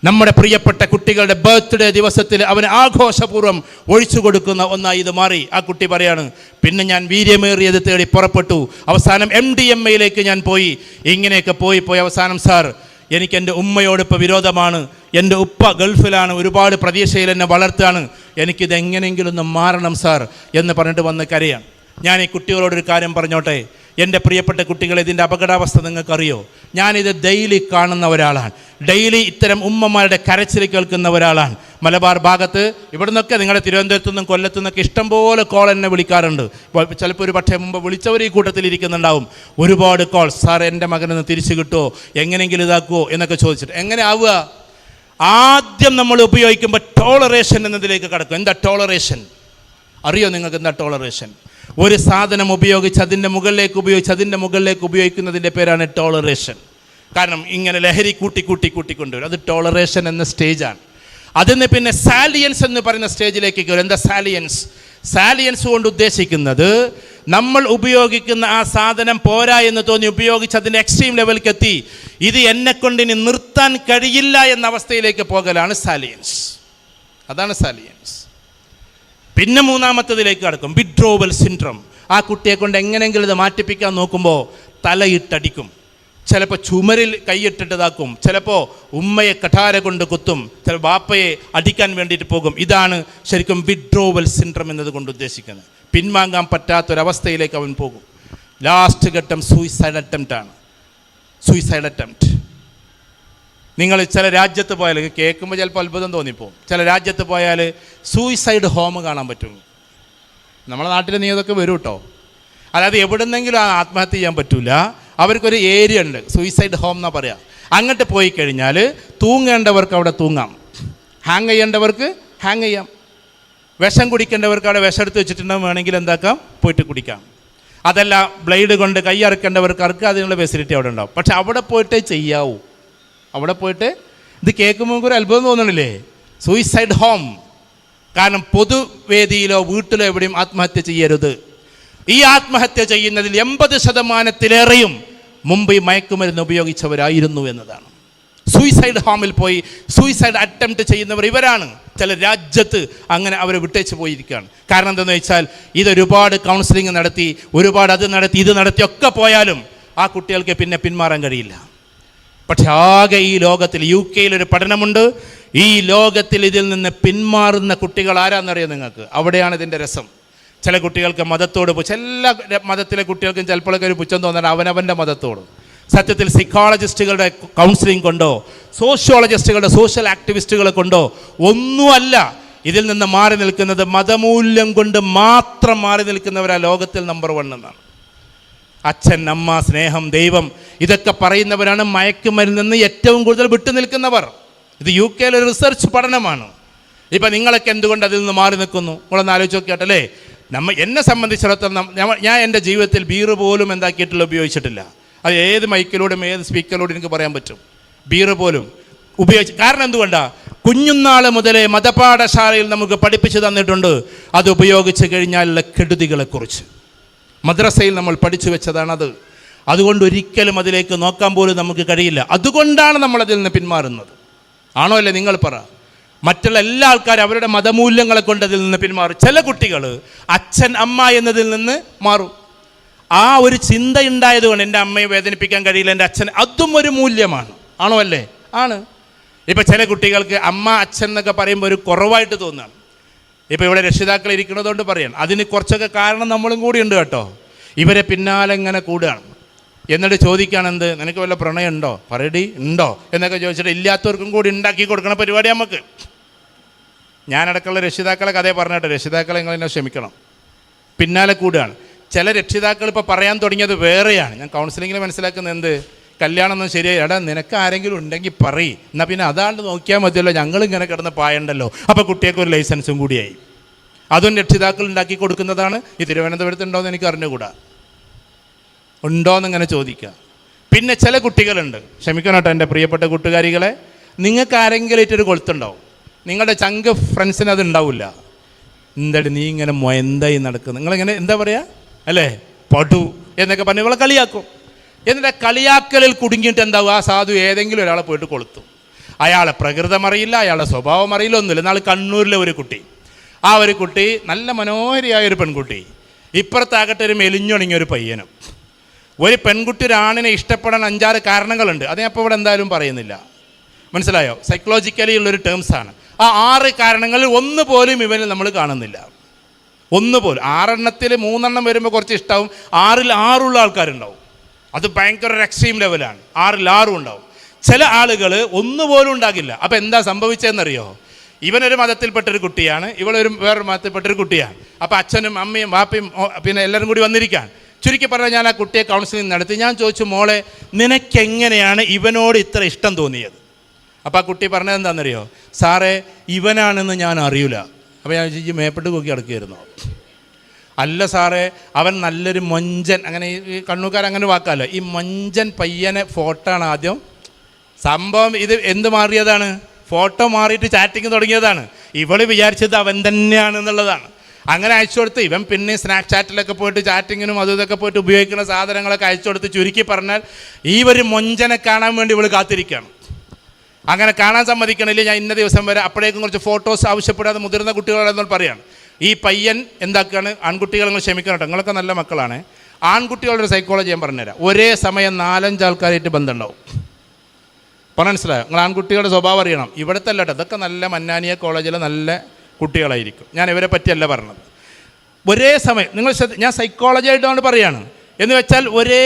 നമ്മുടെ പ്രിയപ്പെട്ട കുട്ടികളുടെ ബർത്ത്ഡേ ദിവസത്തിൽ അവന് ആഘോഷപൂർവ്വം ഒഴിച്ചു കൊടുക്കുന്ന ഒന്നായി ഇത് മാറി. ആ കുട്ടി പറയാണ്, പിന്നെ ഞാൻ വീര്യമേറിയത് തേടി പുറപ്പെട്ടു. അവസാനം MDMAയിലേക്ക് ഞാൻ പോയി. ഇങ്ങനെയൊക്കെ പോയി അവസാനം, സാർ എനിക്ക് എൻ്റെ ഉമ്മയോട് ഇപ്പോൾ വിരോധമാണ്. എൻ്റെ ഉപ്പ ഗൾഫിലാണ്, ഒരുപാട് പ്രതീക്ഷയിൽ എന്നെ വളർത്തുകയാണ്. എനിക്കിത് എങ്ങനെയെങ്കിലും ഒന്ന് മാറണം സാർ എന്ന് പറഞ്ഞിട്ട് വന്ന് കരയാണ്. ഞാൻ ഈ കുട്ടികളോടൊരു കാര്യം പറഞ്ഞോട്ടെ, എൻ്റെ പ്രിയപ്പെട്ട കുട്ടികളെ, ഇതിൻ്റെ അപകടാവസ്ഥ നിങ്ങൾക്കറിയോ? ഞാനിത് ഡെയിലി കാണുന്ന ഒരാളാണ്. ഡെയിലി ഇത്തരം ഉമ്മമാരുടെ കരച്ചിൽ കേൾക്കുന്ന ഒരാളാണ്. മലബാർ ഭാഗത്ത് ഇവിടെ നിന്നൊക്കെ, നിങ്ങളുടെ തിരുവനന്തപുരത്തു നിന്നും കൊല്ലത്തു നിന്നൊക്കെ ഇഷ്ടംപോലെ കോൾ എന്നെ വിളിക്കാറുണ്ട്. ചിലപ്പോൾ ഒരു പക്ഷേ മുമ്പ് വിളിച്ചവർ ഈ കൂട്ടത്തിൽ ഇരിക്കുന്നുണ്ടാവും. ഒരുപാട് കോൾ, സാർ എൻ്റെ മകനൊന്ന് തിരിച്ചു കിട്ടുമോ, എങ്ങനെയെങ്കിലും ഇതാക്കുമോ എന്നൊക്കെ ചോദിച്ചിട്ട്. എങ്ങനെ ആവുക? ആദ്യം നമ്മൾ ഉപയോഗിക്കുമ്പോൾ ടോളറേഷൻ എന്നതിലേക്ക് കടക്കും. എന്താ ടോളറേഷൻ? അറിയോ നിങ്ങൾക്ക് എന്താ ടോളറേഷൻ? ഒരു സാധനം ഉപയോഗിച്ച് അതിൻ്റെ മുകളിലേക്ക് ഉപയോഗിക്കുന്നതിൻ്റെ പേരാണ് ടോളറേഷൻ. കാരണം ഇങ്ങനെ ലഹരി കൂട്ടിക്കൊണ്ടുവരും. അത് ടോളറേഷൻ എന്ന സ്റ്റേജാണ്. അതിന് പിന്നെ സാലിയൻസ് എന്ന് പറയുന്ന സ്റ്റേജിലേക്ക് കയറും. എന്താ സാലിയൻസ്? സാലിയൻസ് കൊണ്ട് ഉദ്ദേശിക്കുന്നത്, നമ്മൾ ഉപയോഗിക്കുന്ന ആ സാധനം പോരാ എന്ന് തോന്നി ഉപയോഗിച്ച് അതിൻ്റെ എക്സ്ട്രീം ലെവലിലേക്ക് എത്തി, ഇത് എന്നെക്കൊണ്ട് ഇനി നിർത്താൻ കഴിയില്ല എന്ന അവസ്ഥയിലേക്ക് പോകലാണ് സാലിയൻസ്. അതാണ് സാലിയൻസ്. പിന്നെ 3ാമത്തതിലേക്ക് കടക്കും, വിഡ്രോവൽ സിൻഡ്രോം. ആ കുട്ടിയെ കൊണ്ട് എങ്ങനെയെങ്കിലും ഇത് മാറ്റിപ്പിക്കാൻ നോക്കുമ്പോൾ തലയിട്ടടിക്കും, ചിലപ്പോൾ ചുമരിൽ കൈയിട്ടിട്ടതാക്കും, ചിലപ്പോൾ ഉമ്മയെ കഠാര കൊണ്ട് കുത്തും, ചില ബാപ്പയെ അടിക്കാൻ വേണ്ടിയിട്ട് പോകും. ഇതാണ് ശരിക്കും വിഡ്രോവൽ സിൻഡ്രോം എന്നതുകൊണ്ട് ഉദ്ദേശിക്കുന്നത്. പിൻവാങ്ങാൻ പറ്റാത്തൊരവസ്ഥയിലേക്ക് അവൻ പോകും. ലാസ്റ്റ് ഘട്ടം സൂയിസൈഡ് അറ്റംപ്റ്റ്. നിങ്ങൾ ചില രാജ്യത്ത് പോയാൽ, കേൾക്കുമ്പോൾ ചിലപ്പോൾ അത്ഭുതം തോന്നിപ്പോവും. ചില രാജ്യത്ത് പോയാൽ സൂയിസൈഡ് ഹോം കാണാൻ പറ്റും. നമ്മുടെ നാട്ടിൽ നീ അതൊക്കെ വരും കേട്ടോ. അതായത് എവിടുന്നെങ്കിലും ആത്മഹത്യ ചെയ്യാൻ പറ്റില്ല. അവർക്കൊരു ഏരിയ ഉണ്ട്, സൂയിസൈഡ് ഹോം എന്നാണ് പറയുക. അങ്ങോട്ട് പോയി കഴിഞ്ഞാൽ തൂങ്ങേണ്ടവർക്ക് അവിടെ തൂങ്ങാം, ഹാങ് ചെയ്യേണ്ടവർക്ക് ഹാങ് ചെയ്യാം, വിഷം കുടിക്കേണ്ടവർക്ക് അവിടെ വിഷം എടുത്ത് വെച്ചിട്ടുണ്ടെങ്കിൽ വേണമെങ്കിൽ എന്താക്കാം, പോയിട്ട് കുടിക്കാം. അതല്ല, ബ്ലേഡ് കൊണ്ട് കൈ അറുക്കേണ്ടവർക്ക് അറുക്കുക, അതിനുള്ള ഫെസിലിറ്റി അവിടെ ഉണ്ടാവും. പക്ഷെ അവിടെ പോയിട്ടേ ചെയ്യാവൂ. അവിടെ പോയിട്ട് ഇത് കേൾക്കുമ്പോൾ ഒരു അത്ഭുതം തോന്നണില്ലേ? Suicide home. കാരണം പൊതുവേദിയിലോ വീട്ടിലോ എവിടെയും ആത്മഹത്യ ചെയ്യരുത്. ഈ ആത്മഹത്യ ചെയ്യുന്നതിൽ 80%-ലേറെയും മുമ്പ് ഈ മയക്കുമരുന്ന് ഉപയോഗിച്ചവരായിരുന്നു എന്നതാണ്. സൂയിസൈഡ് ഹോമിൽ പോയി സൂയിസൈഡ് അറ്റംപ്റ്റ് ചെയ്യുന്നവർ ഇവരാണ്. ചില രാജ്യത്ത് അങ്ങനെ അവരെ വിട്ടേച്ച് പോയിരിക്കുകയാണ്. കാരണം എന്താണെന്ന് വെച്ചാൽ, ഇതൊരുപാട് കൗൺസിലിംഗ് നടത്തി, ഒരുപാട് അത് നടത്തി, ഇത് നടത്തി ഒക്കെ പോയാലും ആ കുട്ടികൾക്ക് പിന്നെ പിന്മാറാൻ കഴിയില്ല. പക്ഷെ ആകെ ഈ ലോകത്തിൽ, UK-യിലൊരു പഠനമുണ്ട്, ഈ ലോകത്തിൽ ഇതിൽ നിന്ന് പിന്മാറുന്ന കുട്ടികൾ ആരാന്നറിയോ നിങ്ങൾക്ക്? അവിടെയാണ് ഇതിൻ്റെ രസം. ചില കുട്ടികൾക്ക് മതത്തോട്, എല്ലാ മതത്തിലെ കുട്ടികൾക്കും ചിലപ്പോഴൊക്കെ ഒരു പുച്ഛം തോന്നണം അവനവൻ്റെ മതത്തോട്. സത്യത്തിൽ സൈക്കോളജിസ്റ്റുകളുടെ കൗൺസിലിംഗ് കൊണ്ടോ സോഷ്യോളജിസ്റ്റുകളുടെ സോഷ്യൽ ആക്ടിവിസ്റ്റുകളെ കൊണ്ടോ ഒന്നുമല്ല ഇതിൽ നിന്ന് മാറി നിൽക്കുന്നത്. മതമൂല്യം കൊണ്ട് മാത്രം മാറി നിൽക്കുന്നവരാ ലോകത്തിൽ നമ്പർ 1 എന്നാണ്. അച്ഛൻ, അമ്മ, സ്നേഹം, ദൈവം, ഇതൊക്കെ പറയുന്നവരാണ് മയക്കുമരുന്നിൽ നിന്ന് ഏറ്റവും കൂടുതൽ വിട്ടു നിൽക്കുന്നവർ. ഇത് UK-യിലെ റിസർച്ച് പഠനമാണ്. ഇപ്പം നിങ്ങളൊക്കെ എന്തുകൊണ്ട് അതിൽ നിന്ന് മാറി നിൽക്കുന്നു? നിങ്ങളൊന്ന് ആലോചിച്ച് നോക്കിയാട്ടല്ലേ. എന്നെ സംബന്ധിച്ചിടത്തോളം ഞാൻ എൻ്റെ ജീവിതത്തിൽ ബീർ പോലും എന്താക്കിയിട്ടില്ല, ഉപയോഗിച്ചിട്ടില്ല. അത് ഏത് മൈക്കിലൂടെയും ഏത് സ്പീക്കറിലൂടെ എനിക്ക് പറയാൻ പറ്റും. ബീർ പോലും ഉപയോഗിച്ച്. കാരണം എന്തുകൊണ്ടാണ്? കുഞ്ഞുനാൾ മുതലേ മതപാഠശാലയിൽ നമുക്ക് പഠിപ്പിച്ചു തന്നിട്ടുണ്ട് അത് ഉപയോഗിച്ച് കഴിഞ്ഞാലുള്ള കെടുതികളെക്കുറിച്ച്. മദ്രസയിൽ നമ്മൾ പഠിച്ചു വെച്ചതാണത്. അതുകൊണ്ട് ഒരിക്കലും അതിലേക്ക് നോക്കാൻ പോലും നമുക്ക് കഴിയില്ല. അതുകൊണ്ടാണ് നമ്മളതിൽ നിന്ന് പിന്മാറുന്നത്. ആണോ അല്ലേ? നിങ്ങൾ പറ. മറ്റുള്ള എല്ലാ ആൾക്കാരും അവരുടെ മതമൂല്യങ്ങളെ കൊണ്ട് അതിൽ നിന്ന് പിന്മാറും. ചില കുട്ടികൾ അച്ഛൻ അമ്മ എന്നതിൽ നിന്ന് മാറും. ആ ഒരു ചിന്ത ഉണ്ടായതുകൊണ്ട് എൻ്റെ അമ്മയെ വേദനിപ്പിക്കാൻ കഴിയില്ല, എൻ്റെ അച്ഛൻ, അതും ഒരു മൂല്യമാണ്. ആണോ അല്ലേ? ആണ്. ഇപ്പം ചില കുട്ടികൾക്ക് അമ്മ അച്ഛൻ എന്നൊക്കെ പറയുമ്പോൾ ഒരു കുറവായിട്ട് തോന്നുകയാണ്. ഇപ്പോൾ ഇവിടെ രക്ഷിതാക്കൾ ഇരിക്കുന്നതുകൊണ്ട് പറയാം, അതിന് കുറച്ചൊക്കെ കാരണം നമ്മളും കൂടി ഉണ്ട് കേട്ടോ. ഇവരെ പിന്നാലെ ഇങ്ങനെ കൂടുകയാണ്. എന്നിട്ട് ചോദിക്കുകയാണ്, എന്ത് നിനക്ക് വല്ല പ്രണയം ഉണ്ടോ, പറയടി ഉണ്ടോ എന്നൊക്കെ ചോദിച്ചിട്ട് ഇല്ലാത്തവർക്കും കൂടി ഉണ്ടാക്കി കൊടുക്കണ പരിപാടി നമുക്ക്. ഞാനടക്കമുള്ള രക്ഷിതാക്കളെ കഥയെ പറഞ്ഞിട്ട് രക്ഷിതാക്കളെ നിങ്ങളെന്നെ ക്ഷമിക്കണം. പിന്നാലെ കൂടുകയാണ്. ചില രക്ഷിതാക്കൾ ഇപ്പോൾ പറയാൻ തുടങ്ങിയത് വേറെയാണ്. ഞാൻ കൗൺസിലിങ്ങിൽ മനസ്സിലാക്കുന്നത് എന്ത്, കല്യാണം ഒന്നും ശരിയായി, എടാ നിനക്ക് ആരെങ്കിലും ഉണ്ടെങ്കിൽ പറയും, എന്നാൽ പിന്നെ അതാണ്ട് നോക്കിയാൽ മതിയല്ലോ, ഞങ്ങളിങ്ങനെ കിടന്ന് പായണ്ടല്ലോ. അപ്പോൾ കുട്ടിയൊക്കെ ഒരു ലൈസൻസും കൂടിയായി. അതും രക്ഷിതാക്കൾ ഉണ്ടാക്കി കൊടുക്കുന്നതാണ്. ഈ തിരുവനന്തപുരത്ത് ഉണ്ടോയെന്ന് എനിക്ക് അറിഞ്ഞുകൂടാ, ഉണ്ടോയെന്നിങ്ങനെ ചോദിക്കുക. പിന്നെ ചില കുട്ടികളുണ്ട്, ക്ഷമിക്കണം കേട്ടോ എൻ്റെ പ്രിയപ്പെട്ട കൂട്ടുകാരികളെ, നിങ്ങൾക്ക് ആരെങ്കിലും ആയിട്ടൊരു കൊളുത്തുണ്ടാവും, നിങ്ങളുടെ ചങ്ക് ഫ്രണ്ട്സിന് അത് ഉണ്ടാവില്ല. എന്തായാലും നീ ഇങ്ങനെ മൊയന്തായി നടക്കും, നിങ്ങളിങ്ങനെ എന്താ പറയുക അല്ലേ, പടു എന്നൊക്കെ പറഞ്ഞ് ഇവളെ കളിയാക്കും. എന്നിട്ട് കളിയാക്കലിൽ കുടുങ്ങിയിട്ട് എന്താവും, ആ സാധു ഏതെങ്കിലും ഒരാളെ പോയിട്ട് കൊളുത്തും. അയാളെ പ്രകൃതം അറിയില്ല, അയാളുടെ സ്വഭാവം അറിയില്ല, ഒന്നുമില്ല. നാളെ കണ്ണൂരിലെ ഒരു കുട്ടി, ആ ഒരു കുട്ടി നല്ല മനോഹരിയായ ഒരു പെൺകുട്ടി, ഇപ്പുറത്താകട്ടെ ഒരു മെലിഞ്ഞൊണിങ്ങിയ ഒരു പയ്യനും. ഒരു പെൺകുട്ടി ഒരാണിനെ ഇഷ്ടപ്പെടാൻ 5-6 കാരണങ്ങളുണ്ട്. അത് ഞാൻ ഇപ്പോൾ ഇവിടെ എന്തായാലും പറയുന്നില്ല, മനസ്സിലായോ? സൈക്കോളജിക്കലി ഉള്ളൊരു ടേംസാണ്. ആ 6 കാരണങ്ങളിൽ ഒന്ന് പോലും ഇവന് നമ്മൾ കാണുന്നില്ല, ഒന്ന് പോലും. 6 എണ്ണത്തിൽ 3 എണ്ണം വരുമ്പോൾ കുറച്ച് ഇഷ്ടമാവും, 6-ൽ 6 ഉള്ള ആൾക്കാരുണ്ടാവും. അത് ഭയങ്കര ഒരു എക്സ്ട്രീം ലെവലാണ്. 6-ൽ 6 ഉണ്ടാവും. ചില ആളുകൾ ഒന്നുപോലും ഉണ്ടാകില്ല. അപ്പോൾ എന്താ സംഭവിച്ചതെന്നറിയോ? ഇവനൊരു മതത്തിൽപ്പെട്ടൊരു കുട്ടിയാണ്, ഇവളൊരു വേറൊരു മതത്തിൽപ്പെട്ടൊരു കുട്ടിയാണ്. അപ്പോൾ അച്ഛനും അമ്മയും വാപ്പയും പിന്നെ എല്ലാവരും കൂടി വന്നിരിക്കാൻ. ചുരുക്കി പറഞ്ഞാൽ ഞാൻ ആ കുട്ടിയെ കൗൺസിലിംഗ് നടത്തി. ഞാൻ ചോദിച്ചു, മോളെ നിനക്കെങ്ങനെയാണ് ഇവനോട് ഇത്ര ഇഷ്ടം തോന്നിയത്? അപ്പോൾ ആ കുട്ടി പറഞ്ഞത് എന്താണെന്നറിയോ? സാറേ ഇവനാണെന്ന് ഞാൻ അറിയില്ല. അപ്പോൾ ഞാൻ ചോദിച്ചു, മേപ്പെട്ട് നോക്കി കിടക്കുകയായിരുന്നോ? അല്ല സാറേ, അവൻ നല്ലൊരു മൊഞ്ചൻ, അങ്ങനെ ഈ കണ്ണൂക്കാരങ്ങനെ വാക്കാമല്ലോ, ഈ മൊഞ്ചൻ പയ്യനെ ഫോട്ടോ ആണ് ആദ്യം സംഭവം. ഇത് എന്ത് മാറിയതാണ്? ഫോട്ടോ മാറിയിട്ട് ചാറ്റിങ് തുടങ്ങിയതാണ്. ഇവള് വിചാരിച്ചത് അവൻ തന്നെയാണെന്നുള്ളതാണ്. അങ്ങനെ അയച്ചു കൊടുത്ത് ഇവൻ പിന്നെ സ്നാപ്ചാറ്റിലൊക്കെ പോയിട്ട് ചാറ്റിങ്ങിനും അതും ഇതൊക്കെ പോയിട്ട് ഉപയോഗിക്കുന്ന സാധനങ്ങളൊക്കെ അയച്ചു കൊടുത്ത്, ചുരുക്കി പറഞ്ഞാൽ ഈ ഒരു മൊഞ്ചനെ കാണാൻ വേണ്ടി ഇവൾ കാത്തിരിക്കുകയാണ്. അങ്ങനെ കാണാൻ സമ്മതിക്കണില്ല, ഞാൻ ഇന്ന ദിവസം വരെ, അപ്പോഴേക്കും കുറച്ച് ഫോട്ടോസ് ആവശ്യപ്പെടാതെ മുതിർന്ന കുട്ടികളെന്നോട് പറയാണ്. ഈ പയ്യൻ എന്താക്കുകയാണ്, ആൺകുട്ടികൾ നിങ്ങൾ ക്ഷമിക്കണം കേട്ടോ, നിങ്ങളൊക്കെ നല്ല മക്കളാണ്. ആൺകുട്ടികളുടെ ഒരു സൈക്കോളജി ഞാൻ പറഞ്ഞുതരാം. ഒരേ സമയം 4-5 ആൾക്കാരായിട്ട് ബന്ധമുണ്ടാവും. മനസ്സിലായോ? നിങ്ങൾ ആൺകുട്ടികളുടെ സ്വഭാവം അറിയണം. ഇവിടുത്തെ അല്ല കേട്ടോ, ഇതൊക്കെ നല്ല മന്നാനിയ കോളേജിലെ നല്ല കുട്ടികളായിരിക്കും. ഞാൻ ഇവരെ പറ്റിയല്ല പറഞ്ഞത്. ഒരേ സമയം നിങ്ങൾ ഞാൻ സൈക്കോളജി ആയിട്ടാണ് പറയുകയാണ്. എന്ന് വെച്ചാൽ ഒരേ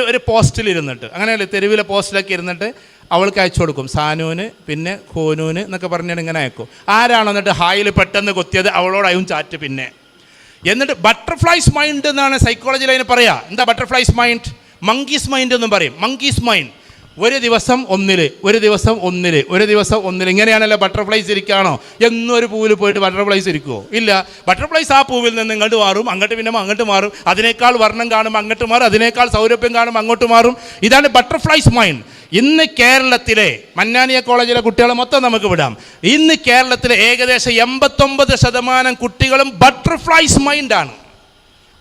ഒരു പോസ്റ്റിലിരുന്നിട്ട്, അങ്ങനെയല്ലേ തെരുവിലെ പോസ്റ്റിലൊക്കെ ഇരുന്നിട്ട് അവൾക്ക് അയച്ചു കൊടുക്കും. സാനൂന് പിന്നെ ഹോനൂന് എന്നൊക്കെ പറഞ്ഞാൽ ഇങ്ങനെ അയക്കും. ആരാണോ എന്നിട്ട് ഹായിൽ പെട്ടെന്ന് കൊത്തിയത് അവളോടായും ചാറ്റ്. പിന്നെ എന്നിട്ട് ബട്ടർഫ്ലൈസ് മൈൻഡ് എന്നാണ് സൈക്കോളജിയിൽ അതിന് പറയുക. എന്താ ബട്ടർഫ്ലൈസ് മൈൻഡ്? മങ്കീസ് മൈൻഡ് എന്നും പറയും. മങ്കീസ് മൈൻഡ് ഒരു ദിവസം ഒന്നില്, ഒരു ദിവസം ഒന്നില്, ഒരു ദിവസം ഒന്നില്, ഇങ്ങനെയാണല്ലോ. ബട്ടർഫ്ലൈസ് ഇരിക്കുകയാണോ? എന്നൊരു പൂവിൽ പോയിട്ട് ബട്ടർഫ്ലൈസ് ഇരിക്കുമോ? ഇല്ല. ബട്ടർഫ്ലൈസ് ആ പൂവിൽ നിന്ന് ഇങ്ങോട്ട് മാറും, അങ്ങോട്ട് പിന്നെ അങ്ങോട്ട് മാറും, അതിനേക്കാൾ വർണ്ണം കാണും അങ്ങോട്ട് മാറും, അതിനേക്കാൾ സൗരഭ്യം കാണും അങ്ങോട്ട് മാറും. ഇതാണ് ബട്ടർഫ്ലൈസ് മൈൻഡ്. ഇന്ന് കേരളത്തിലെ മന്നാനിയ കോളേജിലെ കുട്ടികളെ മൊത്തം നമുക്ക് വിടാം. ഇന്ന് കേരളത്തിലെ ഏകദേശം 89% കുട്ടികളും ബട്ടർഫ്ലൈസ് മൈൻഡാണ്.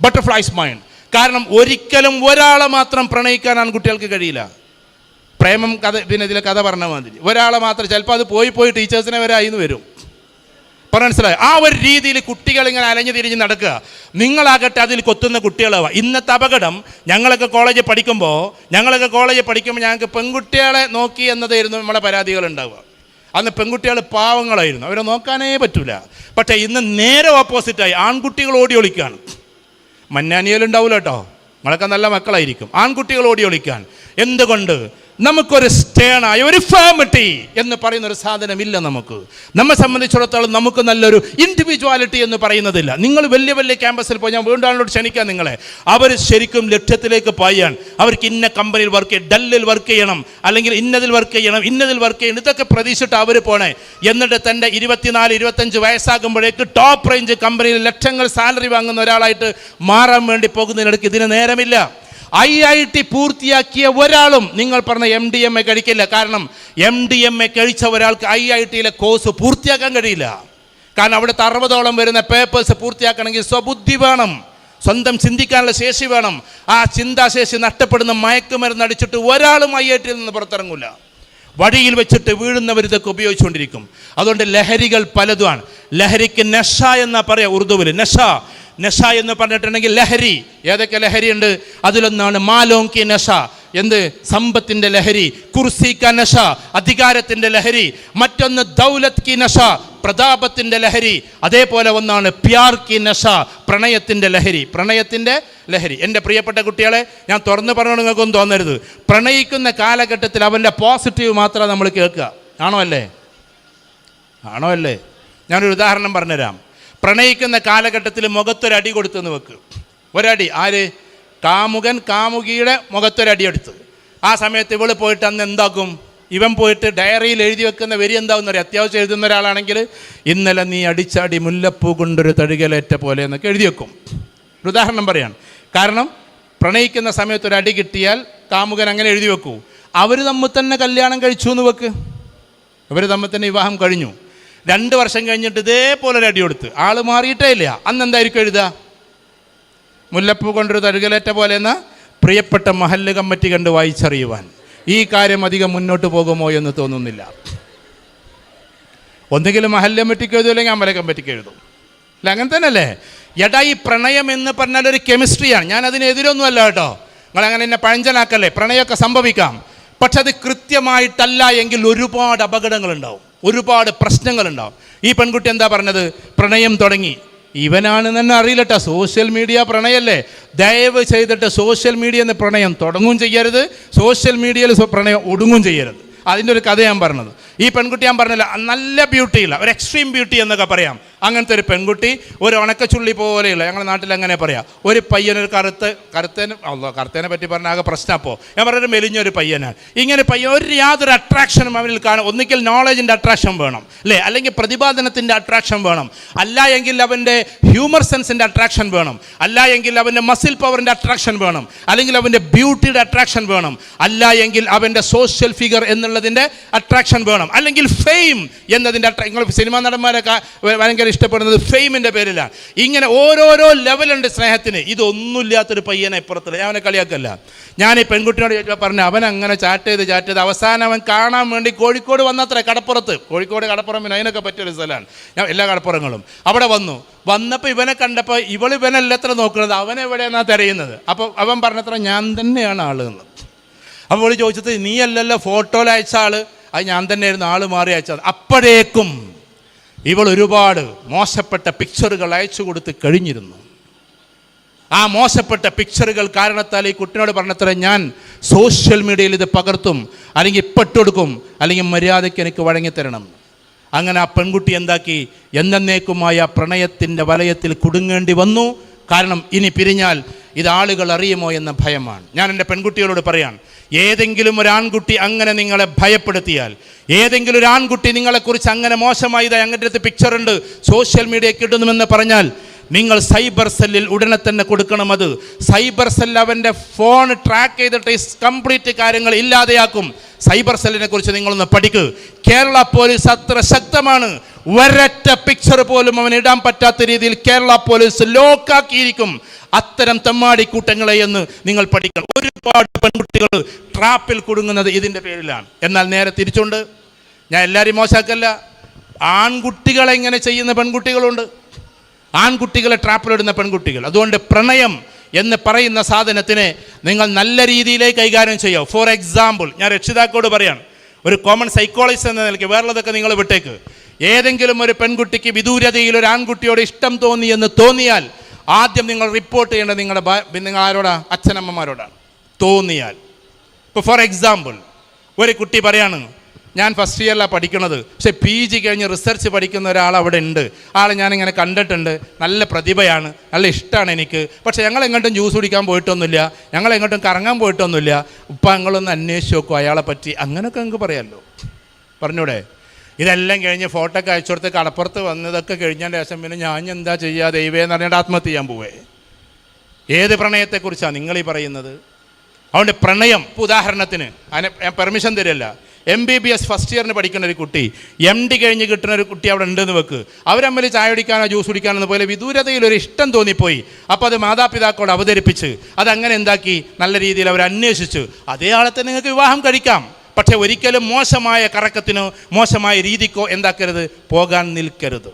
Butterflies mind. കാരണം ഒരിക്കലും ഒരാളെ മാത്രം പ്രണയിക്കാൻ ആൺകുട്ടികൾക്ക് കഴിയില്ല. പ്രേമം കഥ പിന്നെ ഇതിലെ കഥ പറഞ്ഞ മാതിരി ഒരാളെ മാത്രം, ചിലപ്പോൾ അത് പോയി ടീച്ചേഴ്സിനെ വരെ ആയിന്ന് വരും. മനസ്സിലായോ? ആ ഒരു രീതിയിൽ കുട്ടികൾ ഇങ്ങനെ അലഞ്ഞു തിരിഞ്ഞ് നടക്കുക. നിങ്ങളാകട്ടെ അതിൽ കൊത്തുന്ന കുട്ടികളാവുക. ഇന്നത്തെ അപകടം, ഞങ്ങളൊക്കെ കോളേജിൽ പഠിക്കുമ്പോൾ ഞങ്ങൾക്ക് പെൺകുട്ടികളെ നോക്കി എന്നതായിരുന്നു നമ്മളെ പരാതികൾ ഉണ്ടാവുക. അന്ന് പെൺകുട്ടികൾ പാവങ്ങളായിരുന്നു, അവരെ നോക്കാനേ പറ്റൂല. പക്ഷേ ഇന്ന് നേരെ ഓപ്പോസിറ്റായി ആൺകുട്ടികൾ ഓടി ഒളിക്കുകയാണ്. മന്നാനിയലുണ്ടാവില്ല കേട്ടോ, നിങ്ങളൊക്കെ നല്ല മക്കളായിരിക്കും. ആൺകുട്ടികൾ ഓടി ഒളിക്കാൻ. എന്തുകൊണ്ട്? നമുക്കൊരു സ്റ്റേണായ ഒരു ഫാമിറ്റി എന്ന് പറയുന്ന ഒരു സാധനമില്ല നമുക്ക്. നമ്മെ സംബന്ധിച്ചിടത്തോളം നമുക്ക് നല്ലൊരു ഇൻഡിവിജ്വാലിറ്റി എന്ന് പറയുന്നതില്ല. നിങ്ങൾ വലിയ വലിയ ക്യാമ്പസിൽ പോയി, ഞാൻ വീണ്ടും ആളോട് ക്ഷണിക്കാം നിങ്ങളെ, അവർ ശരിക്കും ലക്ഷ്യത്തിലേക്ക് പായാൻ, അവർക്ക് ഇന്ന കമ്പനിയിൽ വർക്ക് ചെയ്യണം, ഡല്ലിൽ വർക്ക് ചെയ്യണം, അല്ലെങ്കിൽ ഇന്നതിൽ വർക്ക് ചെയ്യണം, ഇതൊക്കെ പ്രതീക്ഷിച്ചിട്ട് അവർ പോണേ. എന്നിട്ട് തൻ്റെ 24-25 വയസ്സാകുമ്പോഴേക്ക് ടോപ്പ് റേഞ്ച് കമ്പനിയിൽ ലക്ഷങ്ങൾ സാലറി വാങ്ങുന്ന ഒരാളായിട്ട് മാറാൻ വേണ്ടി പോകുന്നതിനിടയ്ക്ക് ഇതിന് നേരമില്ല. IIT പൂർത്തിയാക്കിയ ഒരാളും നിങ്ങൾ പറഞ്ഞ MDMA കഴിക്കില്ല. കാരണം MDMA കഴിച്ച ഒരാൾക്ക് IITയിലെ കോഴ്സ് പൂർത്തിയാക്കാൻ കഴിയില്ല. കാരണം അവിടുത്തെ 60ഓളം വരുന്ന പേപ്പേഴ്സ് പൂർത്തിയാക്കണമെങ്കിൽ സ്വബുദ്ധി വേണം, സ്വന്തം ചിന്തിക്കാനുള്ള ശേഷി വേണം. ആ ചിന്താശേഷി നഷ്ടപ്പെടുന്ന മയക്കുമരുന്ന് അടിച്ചിട്ട് ഒരാളും IITയിൽ നിന്ന് പുറത്തിറങ്ങില്ല. വഴിയിൽ വെച്ചിട്ട് വീഴുന്നവർ ഇതൊക്കെ ഉപയോഗിച്ചുകൊണ്ടിരിക്കും. അതുകൊണ്ട് ലഹരികൾ പലതുമാണ്. ലഹരിക്ക് നഷ എന്നാ പറയാ ഉറുദുവിൽ. നഷ എന്ന് പറഞ്ഞിട്ടുണ്ടെങ്കിൽ ലഹരി. ഏതൊക്കെ ലഹരിയുണ്ട്? അതിലൊന്നാണ് മാലോം കി നഷ, എന്ത്? സമ്പത്തിന്റെ ലഹരി. കുർസി ക നഷ, അധികാരത്തിന്റെ ലഹരി. മറ്റൊന്ന് ദൗലത്ത് കി നഷ, പ്രതാപത്തിന്റെ ലഹരി. അതേപോലെ ഒന്നാണ് പ്യാർ കി നഷ, പ്രണയത്തിന്റെ ലഹരി. പ്രണയത്തിന്റെ ലഹരി. എൻ്റെ പ്രിയപ്പെട്ട കുട്ടികളെ, ഞാൻ തുറന്നു പറഞ്ഞോണ്ട് നിങ്ങൾക്കൊന്നും തോന്നരുത്. പ്രണയിക്കുന്ന കാലഘട്ടത്തിൽ അവൻ്റെ പോസിറ്റീവ് മാത്രം നമ്മൾ കേൾക്കുക. ആണോ അല്ലേ? ഞാനൊരു ഉദാഹരണം പറഞ്ഞുതരാം. പ്രണയിക്കുന്ന കാലഘട്ടത്തിൽ മുഖത്തൊരടി കൊടുത്തെന്ന് വെക്ക്. ഒരടി. ആര്? കാമുകൻ കാമുകിയുടെ മുഖത്തൊരടി എടുത്ത്. ആ സമയത്ത് ഇവള് പോയിട്ട് അന്ന് എന്താക്കും? ഇവൻ പോയിട്ട് ഡയറിയിൽ എഴുതി വെക്കുന്ന വരി എന്താവും അറിയാം? അത്യാവശ്യം എഴുതുന്ന ഒരാളാണെങ്കിൽ ഇന്നലെ നീ അടിച്ചാടി മുല്ലപ്പൂ കൊണ്ടൊരു തഴുകലേറ്റ പോലെ എന്നൊക്കെ എഴുതി വെക്കും. ഒരു ഉദാഹരണം പറയാണ്. കാരണം പ്രണയിക്കുന്ന സമയത്ത് ഒരു അടി കിട്ടിയാൽ കാമുകൻ അങ്ങനെ എഴുതി വെക്കൂ. അവർ തമ്മിൽ തന്നെ കല്യാണം കഴിച്ചു എന്ന് വെക്ക്. അവർ തമ്മിൽ തന്നെ വിവാഹം കഴിഞ്ഞു. 2 വർഷം കഴിഞ്ഞിട്ട് ഇതേപോലെ ഒരു അടി കൊടുത്ത് ആൾ മാറിയിട്ടേ ഇല്ല. അന്ന് എന്തായിരിക്കും എഴുതുക? മുല്ലപ്പൂ കൊണ്ടൊരു തഴുകലേറ്റ പോലെ എന്ന പ്രിയപ്പെട്ട മഹല്ല് കമ്മിറ്റി കണ്ട് വായിച്ചറിയുവാൻ ഈ കാര്യം അധികം മുന്നോട്ട് പോകുമോ എന്ന് തോന്നുന്നില്ല. ഒന്നുകിലും മഹല്ല് കമ്മിറ്റിക്ക് എഴുതും, അല്ലെങ്കിൽ അമല കമ്മിറ്റിക്ക് എഴുതും. അല്ല, അങ്ങനെ തന്നെ അല്ലേ? എടാ, ഈ പ്രണയം എന്ന് പറഞ്ഞാൽ ഒരു കെമിസ്ട്രിയാണ്. ഞാൻ അതിനെതിരൊന്നും അല്ല കേട്ടോ. നിങ്ങളങ്ങനെ എന്നെ പഴഞ്ചനാക്കല്ലേ. പ്രണയമൊക്കെ സംഭവിക്കാം. പക്ഷെ അത് കൃത്യമായിട്ടല്ല എങ്കിൽ ഒരുപാട് അപകടങ്ങളുണ്ടാവും, ഒരുപാട് പ്രശ്നങ്ങളുണ്ടാവും. ഈ പെൺകുട്ടി എന്താ പറഞ്ഞത്? പ്രണയം തുടങ്ങി. ഇവനാണെന്ന് തന്നെ അറിയില്ലട്ടോ. Social media പ്രണയല്ലേ. ദയവ് ചെയ്തിട്ട് സോഷ്യൽ മീഡിയ എന്ന് പ്രണയം തുടങ്ങും ചെയ്യരുത്, സോഷ്യൽ മീഡിയയിൽ പ്രണയം ഒടുങ്ങും ചെയ്യരുത്. അതിൻ്റെ ഒരു കഥ ഞാൻ പറഞ്ഞത്. ഈ പെൺകുട്ടി ഞാൻ പറഞ്ഞില്ല, നല്ല ബ്യൂട്ടിയില്ല, ഒരു എക്സ്ട്രീം ബ്യൂട്ടി എന്നൊക്കെ പറയാം. അങ്ങനത്തെ ഒരു പെൺകുട്ടി, ഒരു ഉണക്കച്ചുള്ളി പോലെയുള്ള, ഞങ്ങളുടെ നാട്ടിൽ അങ്ങനെ പറയാം, ഒരു പയ്യനൊരു കറുത്തേനെ പറ്റി പറഞ്ഞാൽ ആകെ പ്രശ്നം. അപ്പോൾ ഞാൻ പറഞ്ഞൊരു മെലിഞ്ഞൊരു പയ്യനാണ്. ഇങ്ങനെ യാതൊരു അട്രാക്ഷനും അവനിൽ കാണും. ഒന്നിക്കൽ നോളജിൻ്റെ അട്രാക്ഷൻ വേണം, അല്ലേ? അല്ലെങ്കിൽ പ്രതിപാദനത്തിൻ്റെ അട്രാക്ഷൻ വേണം. അല്ല എങ്കിൽ അവൻ്റെ ഹ്യൂമർ സെൻസിൻ്റെ അട്രാക്ഷൻ വേണം. അല്ല എങ്കിൽ അവൻ്റെ മസിൽ പവറിൻ്റെ അട്രാക്ഷൻ വേണം. അല്ലെങ്കിൽ അവൻ്റെ ബ്യൂട്ടിയുടെ അട്രാക്ഷൻ വേണം. അല്ല എങ്കിൽ അവൻ്റെ സോഷ്യൽ ഫിഗർ എന്നുള്ളതിൻ്റെ അട്രാക്ഷൻ വേണം. അല്ലെങ്കിൽ ഫെയിം എന്നതിൻ്റെ നിങ്ങൾ സിനിമാ നടന്മാരൊക്കെ ഭയങ്കര ഇഷ്ടപ്പെടുന്നത് ഫെയിമിൻ്റെ പേരിലാണ്. ഇങ്ങനെ ഓരോരോ ലെവലുണ്ട് സ്നേഹത്തിന്. ഇതൊന്നുമില്ലാത്തൊരു പയ്യനെ ഇപ്പുറത്തില്ല. ഞാൻ അവനെ കളിയാക്കല്ല. ഞാൻ ഈ പെൺകുട്ടിയോട് പറഞ്ഞു, അവൻ അങ്ങനെ ചാറ്റ് ചെയ്ത് അവസാനം അവൻ കാണാൻ വേണ്ടി കോഴിക്കോട് വന്നത്രേ, കടപ്പുറത്ത്. കോഴിക്കോട് കടപ്പുറം പിന്നെ അതിനൊക്കെ പറ്റിയൊരു സ്ഥലമാണ്. ഞാൻ എല്ലാ കടപ്പുറങ്ങളും അവിടെ വന്നപ്പോൾ ഇവനെ കണ്ടപ്പോൾ ഇവനല്ല എത്ര നോക്കുന്നത്, അവനെവിടെയെന്നാണ് തിരയുന്നത്. അപ്പോൾ അവൻ പറഞ്ഞത്ര ഞാൻ തന്നെയാണ് ആള് എന്ന്. അപ്പോൾ ചോദിച്ചത്, നീ അല്ലല്ലോ ഫോട്ടോയിൽ അയച്ച ആള്? അത് ഞാൻ തന്നെയായിരുന്നു, ആള് മാറി അയച്ചത്. അപ്പോഴേക്കും ഇവൾ ഒരുപാട് മോശപ്പെട്ട പിക്ചറുകൾ അയച്ചു കൊടുത്ത് കഴിഞ്ഞിരുന്നു. ആ മോശപ്പെട്ട പിക്ചറുകൾ കാരണത്താൽ ഈ കുട്ടിനോട് പറഞ്ഞത്ര ഞാൻ സോഷ്യൽ മീഡിയയിൽ ഇത് പകർത്തും, അല്ലെങ്കിൽ ഇപ്പിട്ടുകൊടുക്കും, അല്ലെങ്കിൽ മര്യാദയ്ക്ക് എനിക്ക് വഴങ്ങിത്തരണം. അങ്ങനെ ആ പെൺകുട്ടി എന്താക്കി? എന്നേക്കുമായ പ്രണയത്തിൻ്റെ വലയത്തിൽ കുടുങ്ങേണ്ടി വന്നു. കാരണം ഇനി പിരിഞ്ഞാൽ ഇത് ആളുകൾ അറിയുമോ എന്ന ഭയമാണ്. ഞാൻ എൻ്റെ പെൺകുട്ടികളോട് പറയാൻ, ഏതെങ്കിലും ഒരു ആൺകുട്ടി അങ്ങനെ നിങ്ങളെ ഭയപ്പെടുത്തിയാൽ, ഏതെങ്കിലും ഒരു ആൺകുട്ടി നിങ്ങളെക്കുറിച്ച് അങ്ങനെ മോശമായി അങ്ങനത്തെ അടുത്ത് പിക്ചറുണ്ട് സോഷ്യൽ മീഡിയയ്ക്ക് ഇടുന്നുവെന്ന് പറഞ്ഞാൽ നിങ്ങൾ സൈബർ സെല്ലിൽ ഉടനെ തന്നെ കൊടുക്കണം. അത് സൈബർ സെൽ അവൻ്റെ ഫോൺ ട്രാക്ക് ചെയ്തിട്ട് കംപ്ലീറ്റ് കാര്യങ്ങൾ ഇല്ലാതെയാക്കും. സൈബർ സെല്ലിനെ കുറിച്ച് നിങ്ങളൊന്ന് പഠിക്കുക. കേരള പോലീസ് അത്ര ശക്തമാണ്. ഒരൊറ്റ പിക്ചർ പോലും അവൻ ഇടാൻ പറ്റാത്ത രീതിയിൽ കേരള പോലീസ് ലോക്കാക്കിയിരിക്കും അത്തരം തെമ്മാടിക്കൂട്ടങ്ങളെ എന്ന് നിങ്ങൾ പഠിക്കണം. ഒരുപാട് പെൺകുട്ടികൾ ട്രാപ്പിൽ കുടുങ്ങുന്നത് ഇതിൻ്റെ പേരിലാണ്. എന്നാൽ നേരെ തിരിച്ചുകൊണ്ട്, ഞാൻ എല്ലാവരെയും മോശമാക്കല്ല, ആൺകുട്ടികളെ ഇങ്ങനെ ചെയ്യുന്ന പെൺകുട്ടികളുണ്ട്, ആൺകുട്ടികളെ ട്രാപ്പിലിടുന്ന പെൺകുട്ടികൾ. അതുകൊണ്ട് പ്രണയം എന്ന് പറയുന്ന സാധനത്തിനെ നിങ്ങൾ നല്ല രീതിയിലേക്ക് കൈകാര്യം ചെയ്യുക. ഫോർ എക്സാമ്പിൾ, ഞാൻ രക്ഷിതാക്കളോട് പറയാണ്, ഒരു കോമൺ സൈക്കോളജിസ്റ്റ് എന്ന നിലയ്ക്ക്, വേറെയുള്ളതൊക്കെ നിങ്ങൾ വിട്ടേക്ക്. ഏതെങ്കിലും ഒരു പെൺകുട്ടിക്ക് വിദൂരതയിൽ ഒരു ആൺകുട്ടിയോട് ഇഷ്ടം തോന്നി എന്ന് തോന്നിയാൽ ആദ്യം നിങ്ങൾ റിപ്പോർട്ട് ചെയ്യേണ്ടത് നിങ്ങൾ ആരോടാ? അച്ഛനമ്മമാരോടാണ്. തോന്നിയാൽ, ഇപ്പോൾ ഫോർ എക്സാമ്പിൾ ഒരു കുട്ടി പറയാണ്, ഞാൻ ഫസ്റ്റ് ഇയറിലാണ് പഠിക്കുന്നത്, പക്ഷേ PG കഴിഞ്ഞ് റിസർച്ച് പഠിക്കുന്ന ഒരാൾ അവിടെ ഉണ്ട്, ആൾ ഞാനിങ്ങനെ കണ്ടിട്ടുണ്ട്, നല്ല പ്രതിഭയാണ്, നല്ല ഇഷ്ടമാണ് എനിക്ക്, പക്ഷേ ഞങ്ങളെങ്ങോട്ടും ജ്യൂസ് കുടിക്കാൻ പോയിട്ടൊന്നുമില്ല, ഞങ്ങളെങ്ങോട്ടും കറങ്ങാൻ പോയിട്ടൊന്നുമില്ല, ഇപ്പം ഞങ്ങളൊന്ന് അന്വേഷിച്ച് നോക്കും അയാളെ പറ്റി. അങ്ങനെയൊക്കെ നിങ്ങൾക്ക് പറയാമല്ലോ, പറഞ്ഞൂടെ? ഇതെല്ലാം കഴിഞ്ഞ് ഫോട്ടോ ഒക്കെ അയച്ചു കൊടുത്ത് കടപ്പുറത്ത് വന്നതൊക്കെ കഴിഞ്ഞതിൻ്റെ ശേഷം പിന്നെ ഞാൻ എന്താ ചെയ്യുക ദൈവേ എന്ന് പറഞ്ഞിട്ട് ആത്മഹത്യ ചെയ്യാൻ പോവേ. ഏത് പ്രണയത്തെക്കുറിച്ചാണ് നിങ്ങളീ പറയുന്നത്? അവൻ്റെ പ്രണയം, ഇപ്പോൾ ഉദാഹരണത്തിന് അതിന് ഞാൻ പെർമിഷൻ തരില്ല, MBBS ഫസ്റ്റ് ഇയറിന് പഠിക്കുന്ന ഒരു കുട്ടി, MD കഴിഞ്ഞ് കിട്ടുന്ന ഒരു കുട്ടി അവിടെ ഉണ്ടെന്ന് വെക്ക്, അവർ തമ്മിൽ ചായ കുടിക്കാനോ ജ്യൂസ് കുടിക്കാനോ പോലെ വിദൂരതയിൽ ഒരു ഇഷ്ടം തോന്നിപ്പോയി. അപ്പോൾ അത് മാതാപിതാക്കളോട് അവതരിപ്പിച്ച് അതങ്ങനെ എന്താക്കി നല്ല രീതിയിൽ അവർ അന്വേഷിച്ചു, അതേ ആളെ തന്നെ നിങ്ങൾക്ക് വിവാഹം കഴിക്കാം. പക്ഷെ ഒരിക്കലും മോശമായ കറക്കത്തിനോ മോശമായ രീതിക്കോ എന്താക്കരുത്, പോകാൻ നിൽക്കരുത്.